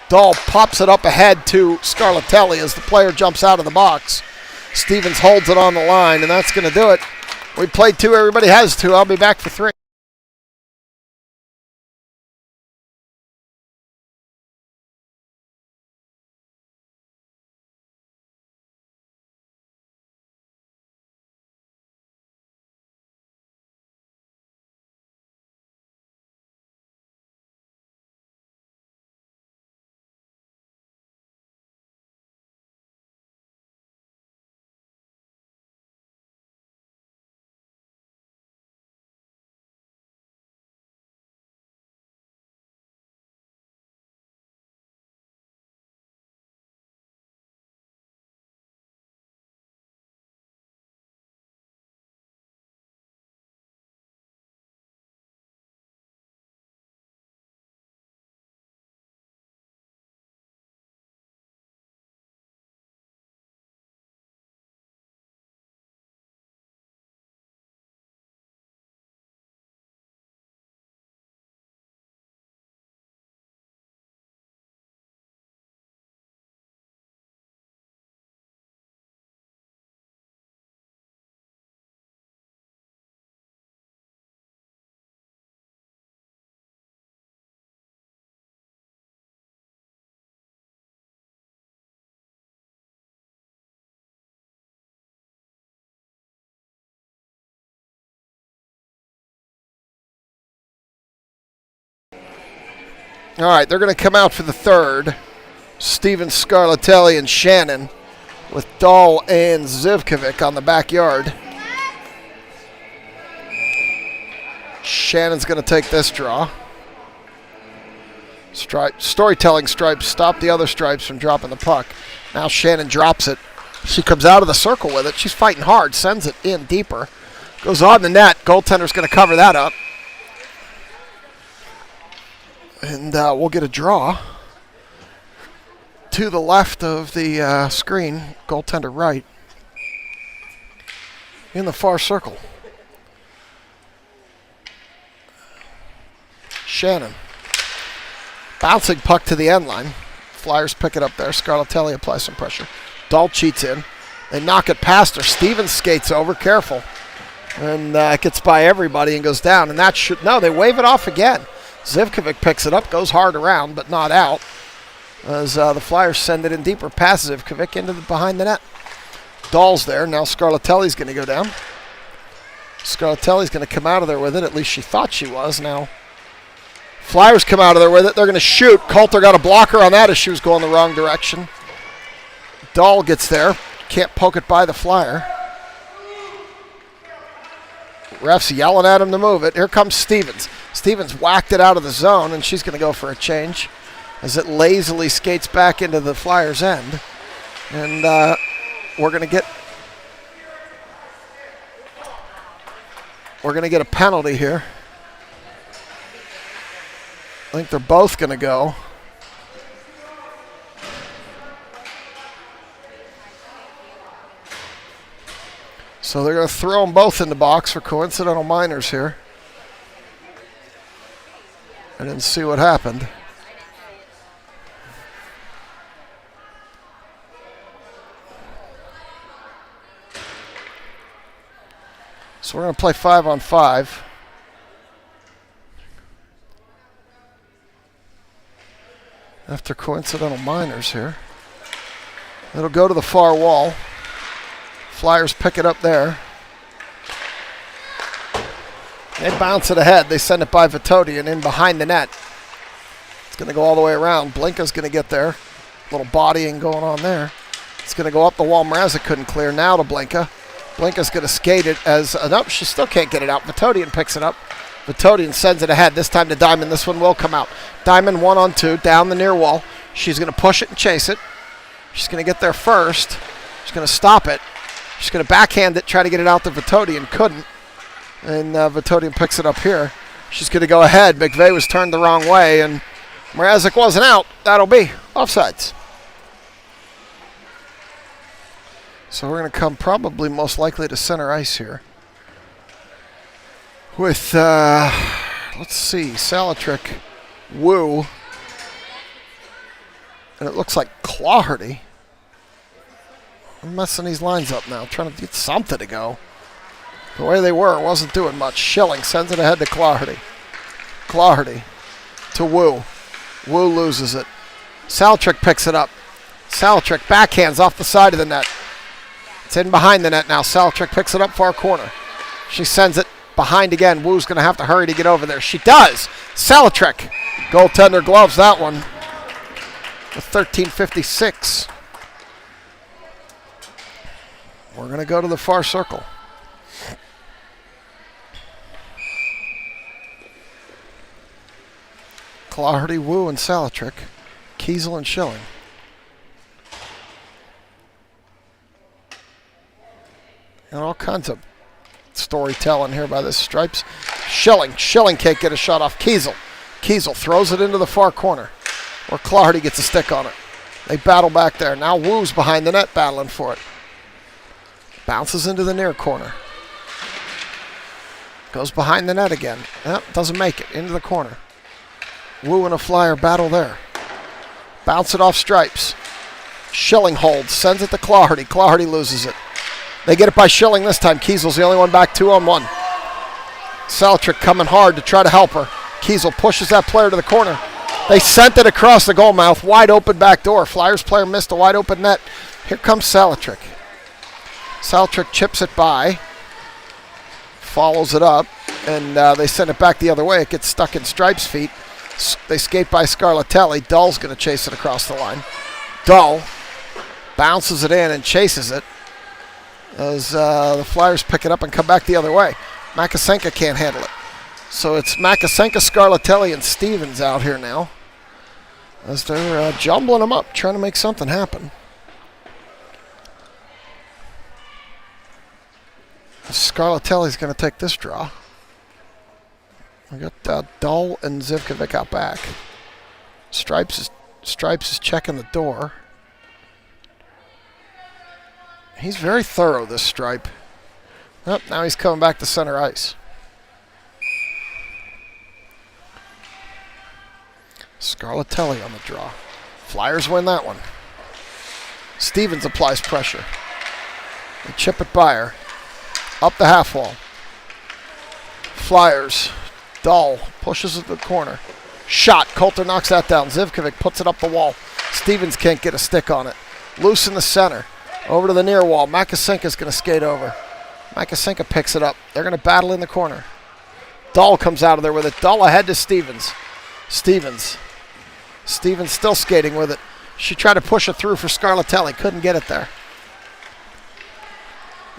pops it up ahead to Scarlatelli as the player jumps out of the box. Stevens holds it on the line, and that's going to do it. We played 2, everybody has 2. I'll be back for 3. All right, they're going to come out for the third. Stevens, Scarlatelli, and Shannon with Dahl and Zivkovic on the backyard. Shannon's going to take this draw. Storytelling stripes stop the other stripes from dropping the puck. Now Shannon drops it. She comes out of the circle with it. She's fighting hard, sends it in deeper. Goes on the net. Goaltender's going to cover that up. And we'll get a draw to the left of the screen, goaltender right, in the far circle. Shannon. Bouncing puck to the end line. Flyers pick it up there. Scarlatelli applies some pressure. Dahl cheats in. They knock it past her. Stevens skates over. Careful. And gets by everybody and goes down. And that should... No, they wave it off again. Zivkovic picks it up. Goes hard around, but not out. As the Flyers send it in deeper past Zivkovic into behind the net. Dahl's there. Now Scarlatelli's going to go down. Scarlatelli's going to come out of there with it. At least she thought she was. Now Flyers come out of there with it. They're going to shoot. Coulter got a blocker on that as she was going the wrong direction. Dahl gets there. Can't poke it by the Flyer. Ref's yelling at him to move it. Here comes Stevens. Stevens whacked it out of the zone, and she's going to go for a change as it lazily skates back into the Flyers' end. And we're going to get a penalty here. I think they're both going to go. So they're going to throw them both in the box for coincidental minors here. I didn't see what happened. So we're going to play 5-on-5. After coincidental minors here. It'll go to the far wall. Flyers pick it up there. They bounce it ahead. They send it by Vitodian in behind the net. It's going to go all the way around. Blinka's going to get there. A little bodying going on there. It's going to go up the wall. Mrazek couldn't clear. Now to Blinka. Blinka's going to skate it as... nope, she still can't get it out. Vitodian picks it up. Vitodian sends it ahead. This time to Diamond. This one will come out. Diamond 1-on-2 down the near wall. She's going to push it and chase it. She's going to get there first. She's going to stop it. She's going to backhand it, try to get it out to Vitodian. Couldn't. And Vitodian picks it up here. She's going to go ahead. McVeigh was turned the wrong way, and Mrazek wasn't out. That'll be offsides. So we're going to come probably most likely to center ice here. With, let's see, Salatrick, Wu, and it looks like Clawherty. I'm messing these lines up now, trying to get something to go. The way they were, it wasn't doing much. Schilling sends it ahead to Clawherty. Clawherty to Wu. Wu loses it. Salatrick picks it up. Salatrick backhands off the side of the net. It's in behind the net now. Salatrick picks it up far corner. She sends it behind again. Wu's going to have to hurry to get over there. She does. Salatrick. Goaltender gloves that one. With 13:56. We're going to go to the far circle. Clawherty, Wu, and Salatrick. Kiesel and Schilling. And all kinds of storytelling here by the Stripes. Schilling can't get a shot off Kiesel. Kiesel throws it into the far corner where Clawherty gets a stick on it. They battle back there. Now Wu's behind the net battling for it. Bounces into the near corner. Goes behind the net again. Yep, doesn't make it. Into the corner. Wu and a Flyer battle there. Bounce it off Stripes. Schilling holds. Sends it to Clawherty. Clawherty loses it. They get it by Schilling this time. Kiesel's the only one back 2-on-1. Salatrick coming hard to try to help her. Kiesel pushes that player to the corner. They sent it across the goal mouth. Wide open back door. Flyers player missed a wide open net. Here comes Salatrick. Salatrick chips it by. Follows it up. And they send it back the other way. It gets stuck in Stripes' feet. They skate by Scarlatelli. Dahl's going to chase it across the line. Dahl bounces it in and chases it. As the Flyers pick it up and come back the other way. Makasenka can't handle it. So it's Makasenka, Scarlatelli, and Stevens out here now. As they're jumbling them up, trying to make something happen. Scarlatelli's going to take this draw. We got Dahl and Zivkovic out back. Stripes is checking the door. He's very thorough, this Stripe. Oh, now he's coming back to center ice. Scarlatelli on the draw. Flyers win that one. Stevens applies pressure. They chip it by her. Up the half wall. Flyers. Dahl pushes it to the corner. Shot. Coulter knocks that down. Zivkovic puts it up the wall. Stevens can't get a stick on it. Loose in the center. Over to the near wall. Makasenka's going to skate over. Makasenka picks it up. They're going to battle in the corner. Dahl comes out of there with it. Dahl ahead to Stevens. Stevens still skating with it. She tried to push it through for Scarlatelli. Couldn't get it there.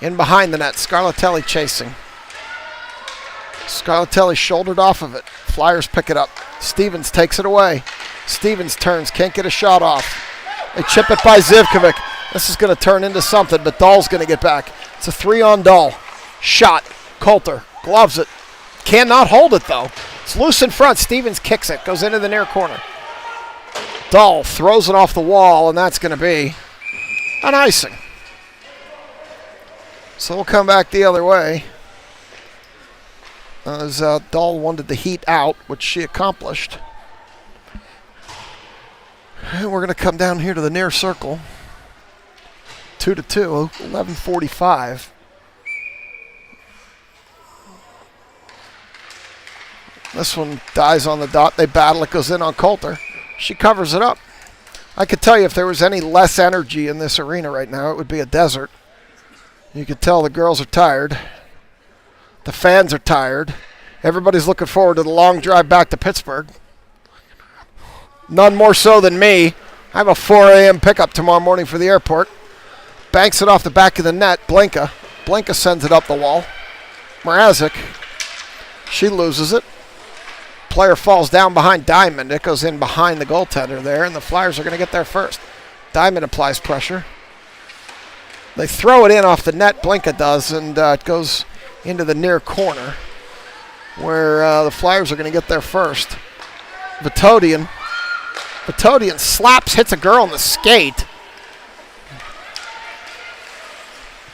In behind the net. Scarlatelli chasing. Scarlatelli shouldered off of it. Flyers pick it up. Stevens takes it away. Stevens turns. Can't get a shot off. They chip it by Zivkovic. This is going to turn into something, but Dahl's going to get back. It's a 3-on Dahl. Shot. Coulter gloves it. Cannot hold it, though. It's loose in front. Stevens kicks it. Goes into the near corner. Dahl throws it off the wall, and that's going to be an icing. So we'll come back the other way. As Dahl wanted the heat out, which she accomplished. And we're going to come down here to the near circle. 2-2, 11:45. This one dies on the dot. They battle. It goes in on Coulter. She covers it up. I could tell you if there was any less energy in this arena right now, it would be a desert. You could tell the girls are tired. The fans are tired. Everybody's looking forward to the long drive back to Pittsburgh. None more so than me. I have a 4 a.m. pickup tomorrow morning for the airport. Banks it off the back of the net. Blinka sends it up the wall. Mrazek. She loses it. Player falls down behind Diamond. It goes in behind the goaltender there, and the Flyers are going to get there first. Diamond applies pressure. They throw it in off the net, Blinka does, and it goes into the near corner where the Flyers are going to get there first. Vitodian slaps, hits a girl in the skate.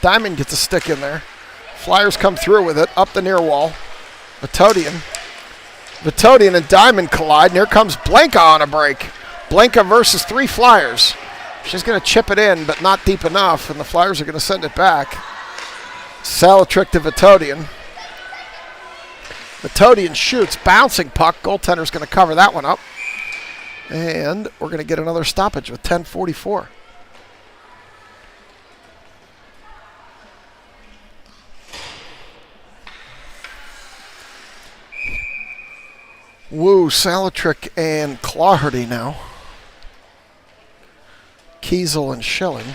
Diamond gets a stick in there. Flyers come through with it, up the near wall. Vitodian and Diamond collide, and here comes Blinka on a break. Blinka versus 3 Flyers. She's going to chip it in, but not deep enough, and the Flyers are going to send it back. Salatrick to Vitodian. Vitodian shoots, bouncing puck. Goaltender's going to cover that one up. And we're going to get another stoppage with 10:44. Woo, Salatrick and Claherty now. Kiesel and Schilling.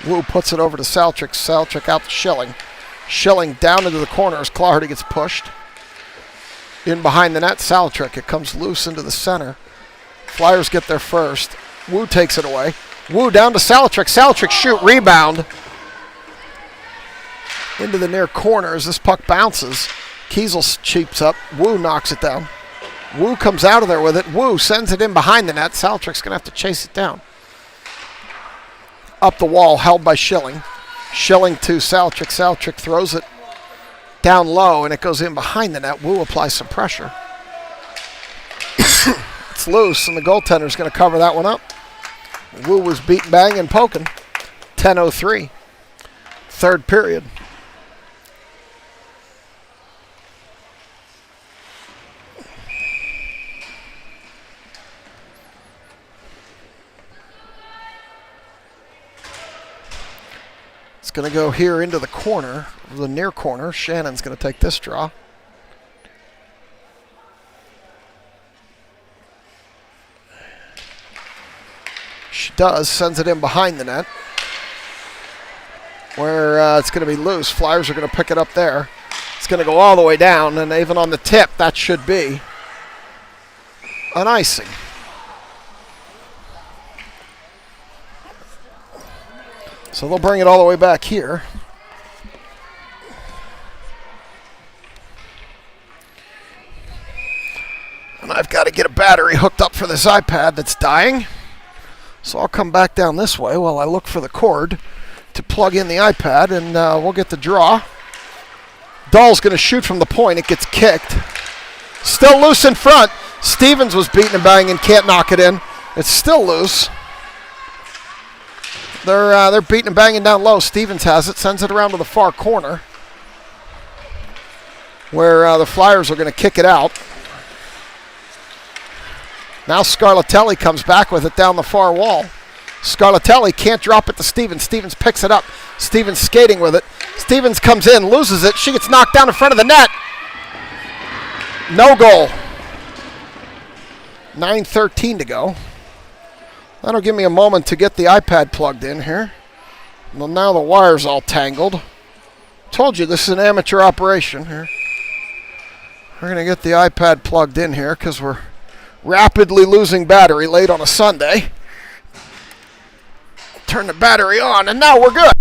Woo puts it over to Salatrick. Salatrick out to Schilling. Schilling down into the corner as Claherty gets pushed. In behind the net, Salatrick. It comes loose into the center. Flyers get there first. Woo takes it away. Woo down to Salatrick. Salatrick shoot, rebound. Into the near corner as this puck bounces. Kiesel cheaps up. Woo knocks it down. Woo comes out of there with it. Woo sends it in behind the net. Salatrick's going to have to chase it down. Up the wall, held by Schilling. Schilling to Salatrick. Salatrick throws it down low, and it goes in behind the net. Woo applies some pressure. It's loose, and the goaltender's going to cover that one up. Woo was beaten, banging, poking. 10:03. Third period. It's going to go here into the corner, the near corner. Shannon's going to take this draw. She does, sends it in behind the net, where it's going to be loose. Flyers are going to pick it up there. It's going to go all the way down, and even on the tip, that should be an icing. So they'll bring it all the way back here. And I've got to get a battery hooked up for this iPad that's dying. So I'll come back down this way while I look for the cord to plug in the iPad, and we'll get the draw. Dahl's going to shoot from the point. It gets kicked. Still loose in front. Stevens was beating and banging, can't knock it in. It's still loose. They're beating and banging down low. Stevens has it, sends it around to the far corner, where the Flyers are going to kick it out. Now Scarlatelli comes back with it down the far wall. Scarlatelli can't drop it to Stevens. Stevens picks it up. Stevens skating with it. Stevens comes in, loses it. She gets knocked down in front of the net. No goal. 9:13 to go. That'll give me a moment to get the iPad plugged in here. Well, now the wire's all tangled. Told you this is an amateur operation here. We're going to get the iPad plugged in here because we're rapidly losing battery late on a Sunday. Turn the battery on, and now we're good.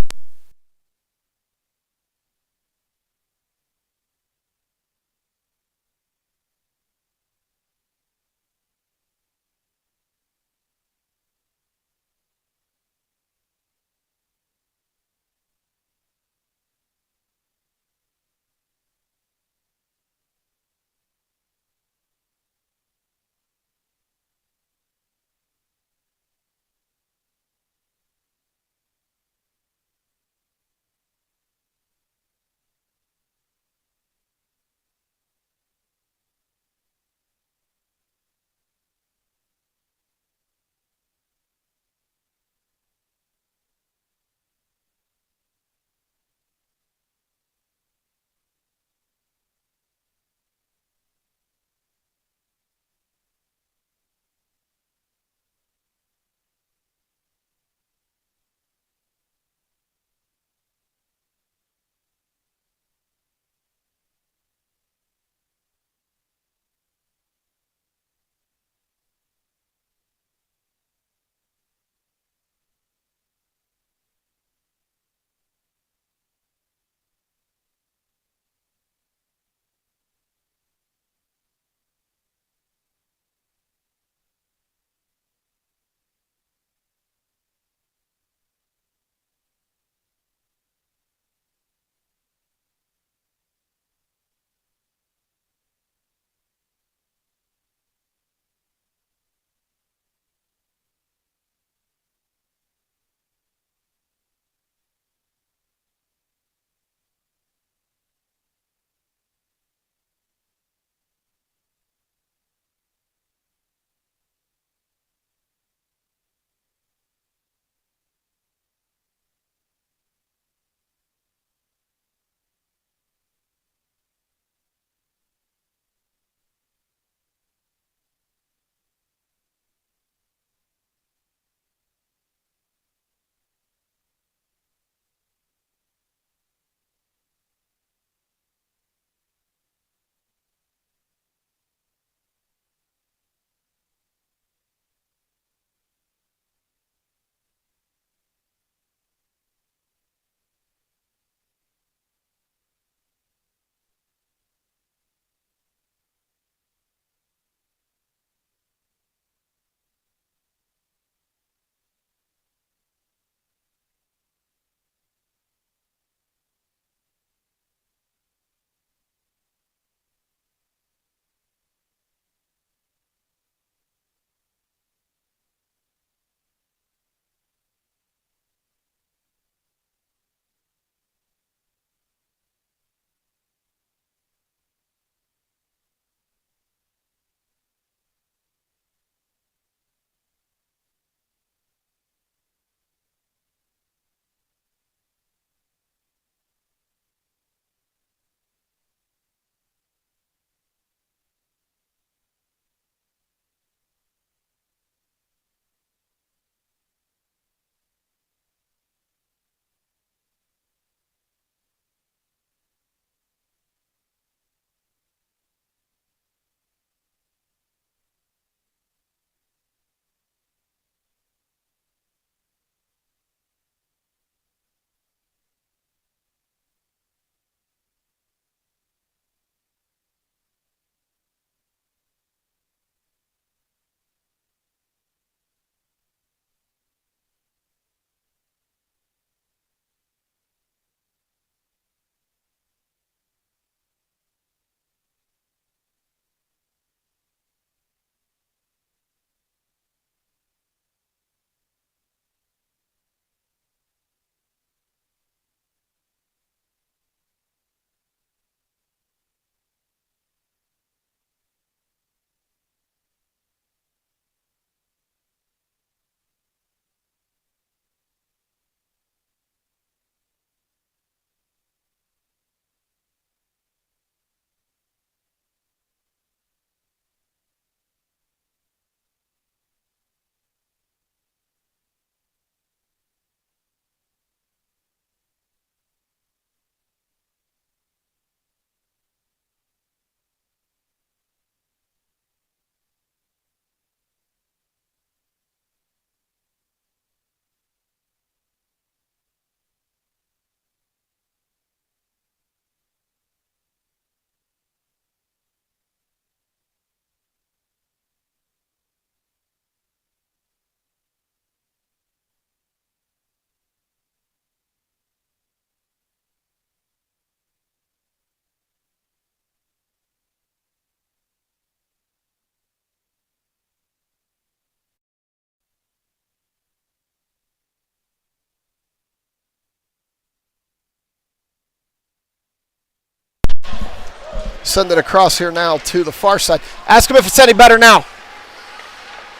Send it across here now to the far side. Ask him if it's any better now.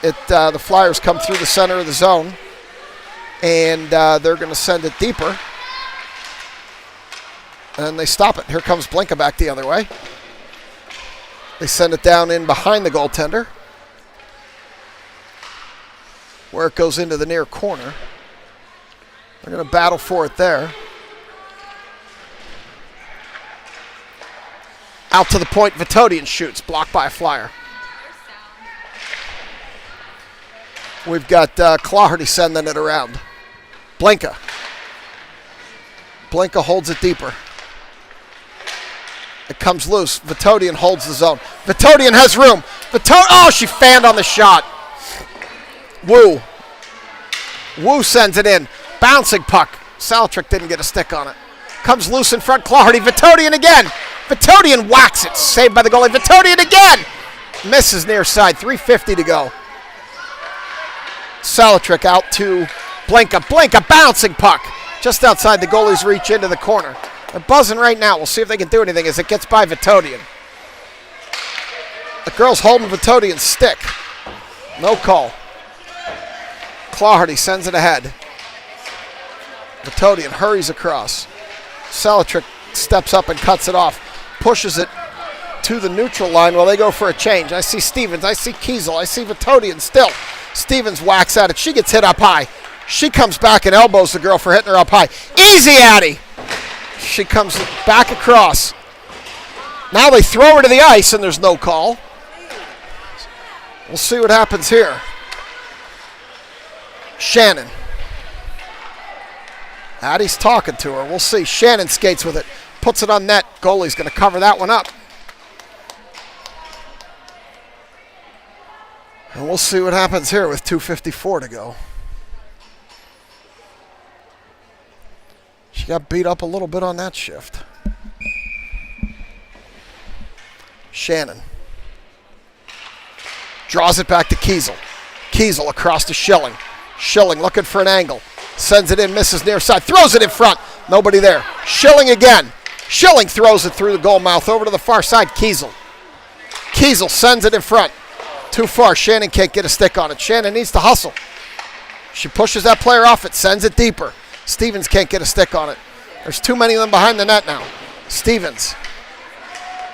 The Flyers come through the center of the zone, and they're going to send it deeper. And they stop it. Here comes Blinka back the other way. They send it down in behind the goaltender, where it goes into the near corner. They're going to battle for it there. Out to the point, Vitodian shoots, blocked by a Flyer. We've got Claherty sending it around. Blinka. Blinka holds it deeper. It comes loose. Vitodian holds the zone. Vitodian has room. Oh, she fanned on the shot. Wu sends it in. Bouncing puck. Saltrick didn't get a stick on it. Comes loose in front. Claherty. Vitodian again. Vitodian whacks it. Saved by the goalie. Vitodian again. Misses near side. 3:50 to go. Saltrick out to Blinka. Blinka bouncing puck. Just outside the goalie's reach into the corner. They're buzzing right now. We'll see if they can do anything as it gets by Vitodian. The girl's holding Vitodian's stick. No call. Claherty sends it ahead. Vitodian hurries across. Saltrick steps up and cuts it off. Pushes it to the neutral line while they go for a change. I see Stevens. I see Kiesel. I see Vitodian still. Stevens whacks at it. She gets hit up high. She comes back and elbows the girl for hitting her up high. Easy, Addie! She comes back across. Now they throw her to the ice and there's no call. We'll see what happens here. Shannon. Addie's talking to her. We'll see. Shannon skates with it. Puts it on net. Goalie's going to cover that one up. And we'll see what happens here with 2:54 to go. She got beat up a little bit on that shift. Shannon. Draws it back to Kiesel. Kiesel across to Schilling. Schilling looking for an angle. Sends it in, misses near side. Throws it in front. Nobody there. Schilling again. Schilling throws it through the goal mouth over to the far side. Kiesel. Kiesel sends it in front. Too far. Shannon can't get a stick on it. Shannon needs to hustle. She pushes that player off it. Sends it deeper. Stevens can't get a stick on it. There's too many of them behind the net now. Stevens.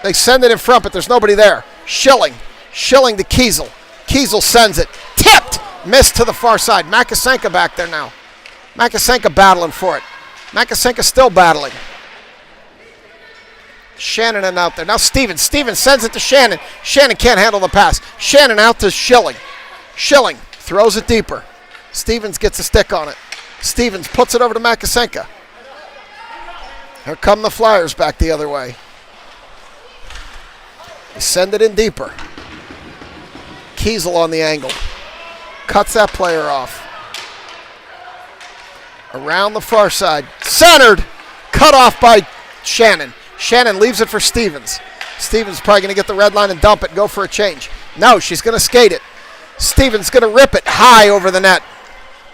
They send it in front, but there's nobody there. Schilling. Schilling to Kiesel. Kiesel sends it. Tipped. Missed to the far side. Makasenka back there now. Makasenka battling for it. Makasenka still battling. Shannon and out there. Now Stevens. Stevens sends it to Shannon. Shannon can't handle the pass. Shannon out to Schilling. Schilling throws it deeper. Stevens gets a stick on it. Stevens puts it over to Makasenka. Here come the Flyers back the other way. They send it in deeper. Kiesel on the angle. Cuts that player off. Around the far side. Centered. Cut off by Shannon. Shannon leaves it for Stevens. Stevens probably going to get the red line and dump it and go for a change. No, she's going to skate it. Stevens going to rip it high over the net.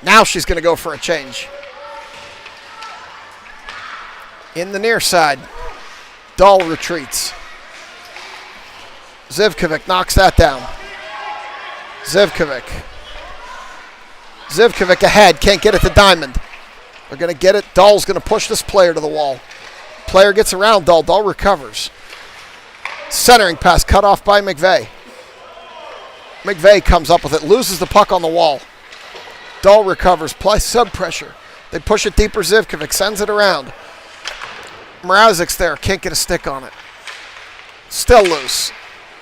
Now she's going to go for a change. In the near side. Dahl retreats. Zivkovic knocks that down. Zivkovic ahead. Can't get it to Diamond. They're going to get it. Dahl's going to push this player to the wall. Player gets around Dahl. Dahl recovers. Centering pass cut off by McVeigh. McVeigh comes up with it. Loses the puck on the wall. Dahl recovers. Play sub pressure. They push it deeper. Zivkovic sends it around. Mrazek's there. Can't get a stick on it. Still loose.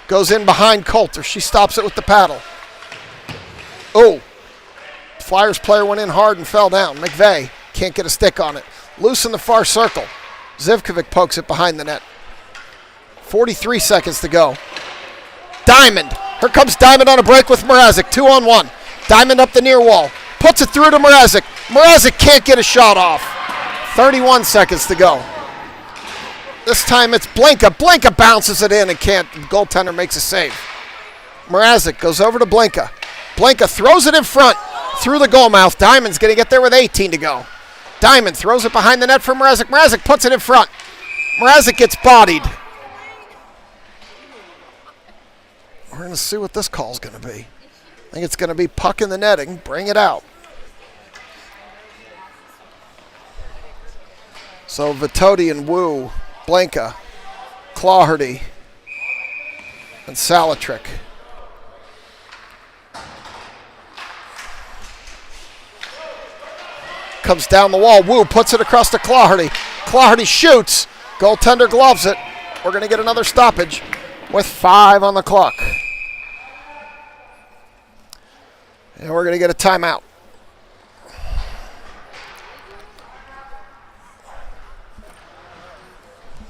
Goes in behind Coulter. She stops it with the paddle. Oh. Flyers player went in hard and fell down. McVeigh can't get a stick on it. Loose in the far circle. Zivkovic pokes it behind the net. 43 seconds to go. Diamond. Here comes Diamond on a break with Mrazek. 2-on-1. Diamond up the near wall. Puts it through to Mrazek. Mrazek can't get a shot off. 31 seconds to go. This time it's Blinka. Blinka bounces it in and can't. The goaltender makes a save. Mrazek goes over to Blinka. Blinka throws it in front through the goal mouth. Diamond's going to get there with 18 to go. Diamond throws it behind the net for Mrazek. Mrazek puts it in front. Mrazek gets bodied. We're going to see what this call's going to be. I think it's going to be puck in the netting. Bring it out. So Vitoti and Wu, Blanca, Clawherty, and Salatrick. Comes down the wall. Wu puts it across to Clawherty. Clawherty shoots. Goaltender gloves it. We're going to get another stoppage with 5 on the clock. And we're going to get a timeout.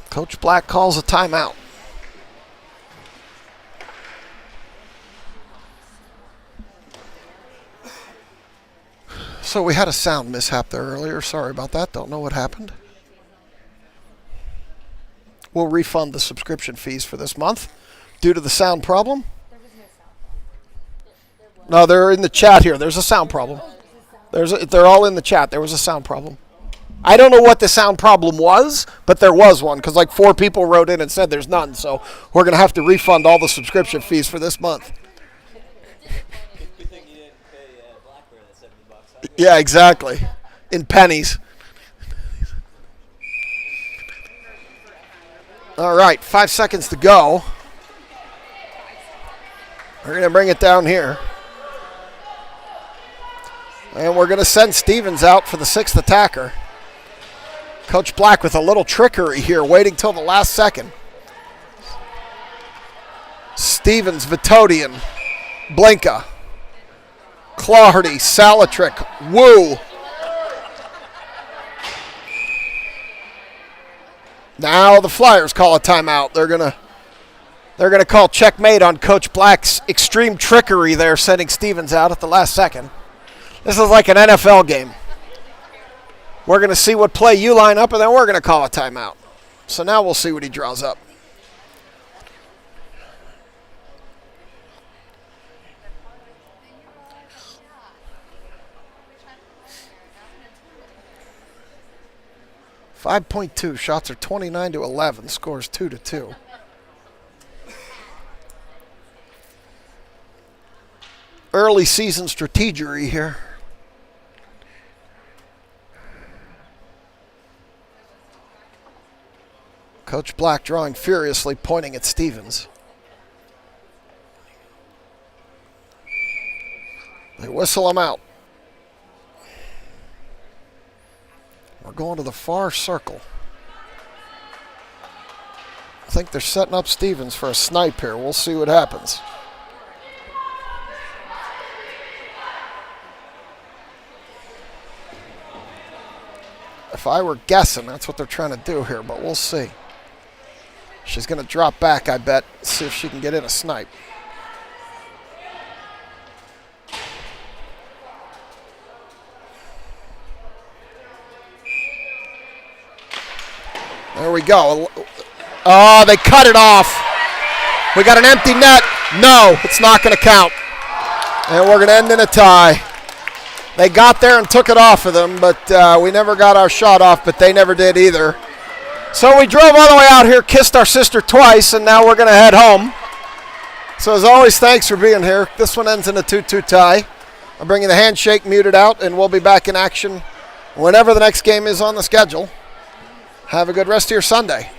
Coach Black calls a timeout. So we had a sound mishap there earlier. Sorry about that. Don't know what happened. We'll refund the subscription fees for this month due to the sound problem. No, they're in the chat here. There's a sound problem. They're all in the chat. There was a sound problem. I don't know what the sound problem was, but there was one because like 4 people wrote in and said there's none. So we're going to have to refund all the subscription fees for this month. Yeah, exactly. In pennies. All right, 5 seconds to go. We're going to bring it down here. And we're going to send Stevens out for the 6th attacker. Coach Black with a little trickery here, waiting till the last second. Stevens, Vitodian, Blanca, Clawherty, Salatrick, Wu. Now the Flyers call a timeout. They're gonna call checkmate on Coach Black's extreme trickery there, sending Stevens out at the last second. This is like an NFL game. We're gonna see what play you line up, and then we're gonna call a timeout. So now we'll see what he draws up. .2 shots are 29-11. Scores 2-2. Early season strategery here. Coach Black drawing furiously, pointing at Stevens. They whistle him out. We're going to the far circle. I think they're setting up Stevens for a snipe here. We'll see what happens. If I were guessing, that's what they're trying to do here, but we'll see. She's going to drop back, I bet, see if she can get in a snipe. There we go. Oh, they cut it off. We got an empty net. No, it's not going to count. And we're going to end in a tie. They got there and took it off of them, but we never got our shot off, but they never did either. So we drove all the way out here, kissed our sister twice, and now we're going to head home. So as always, thanks for being here. This one ends in a 2-2 tie. I'm bringing the handshake muted out, and we'll be back in action whenever the next game is on the schedule. Have a good rest of your Sunday.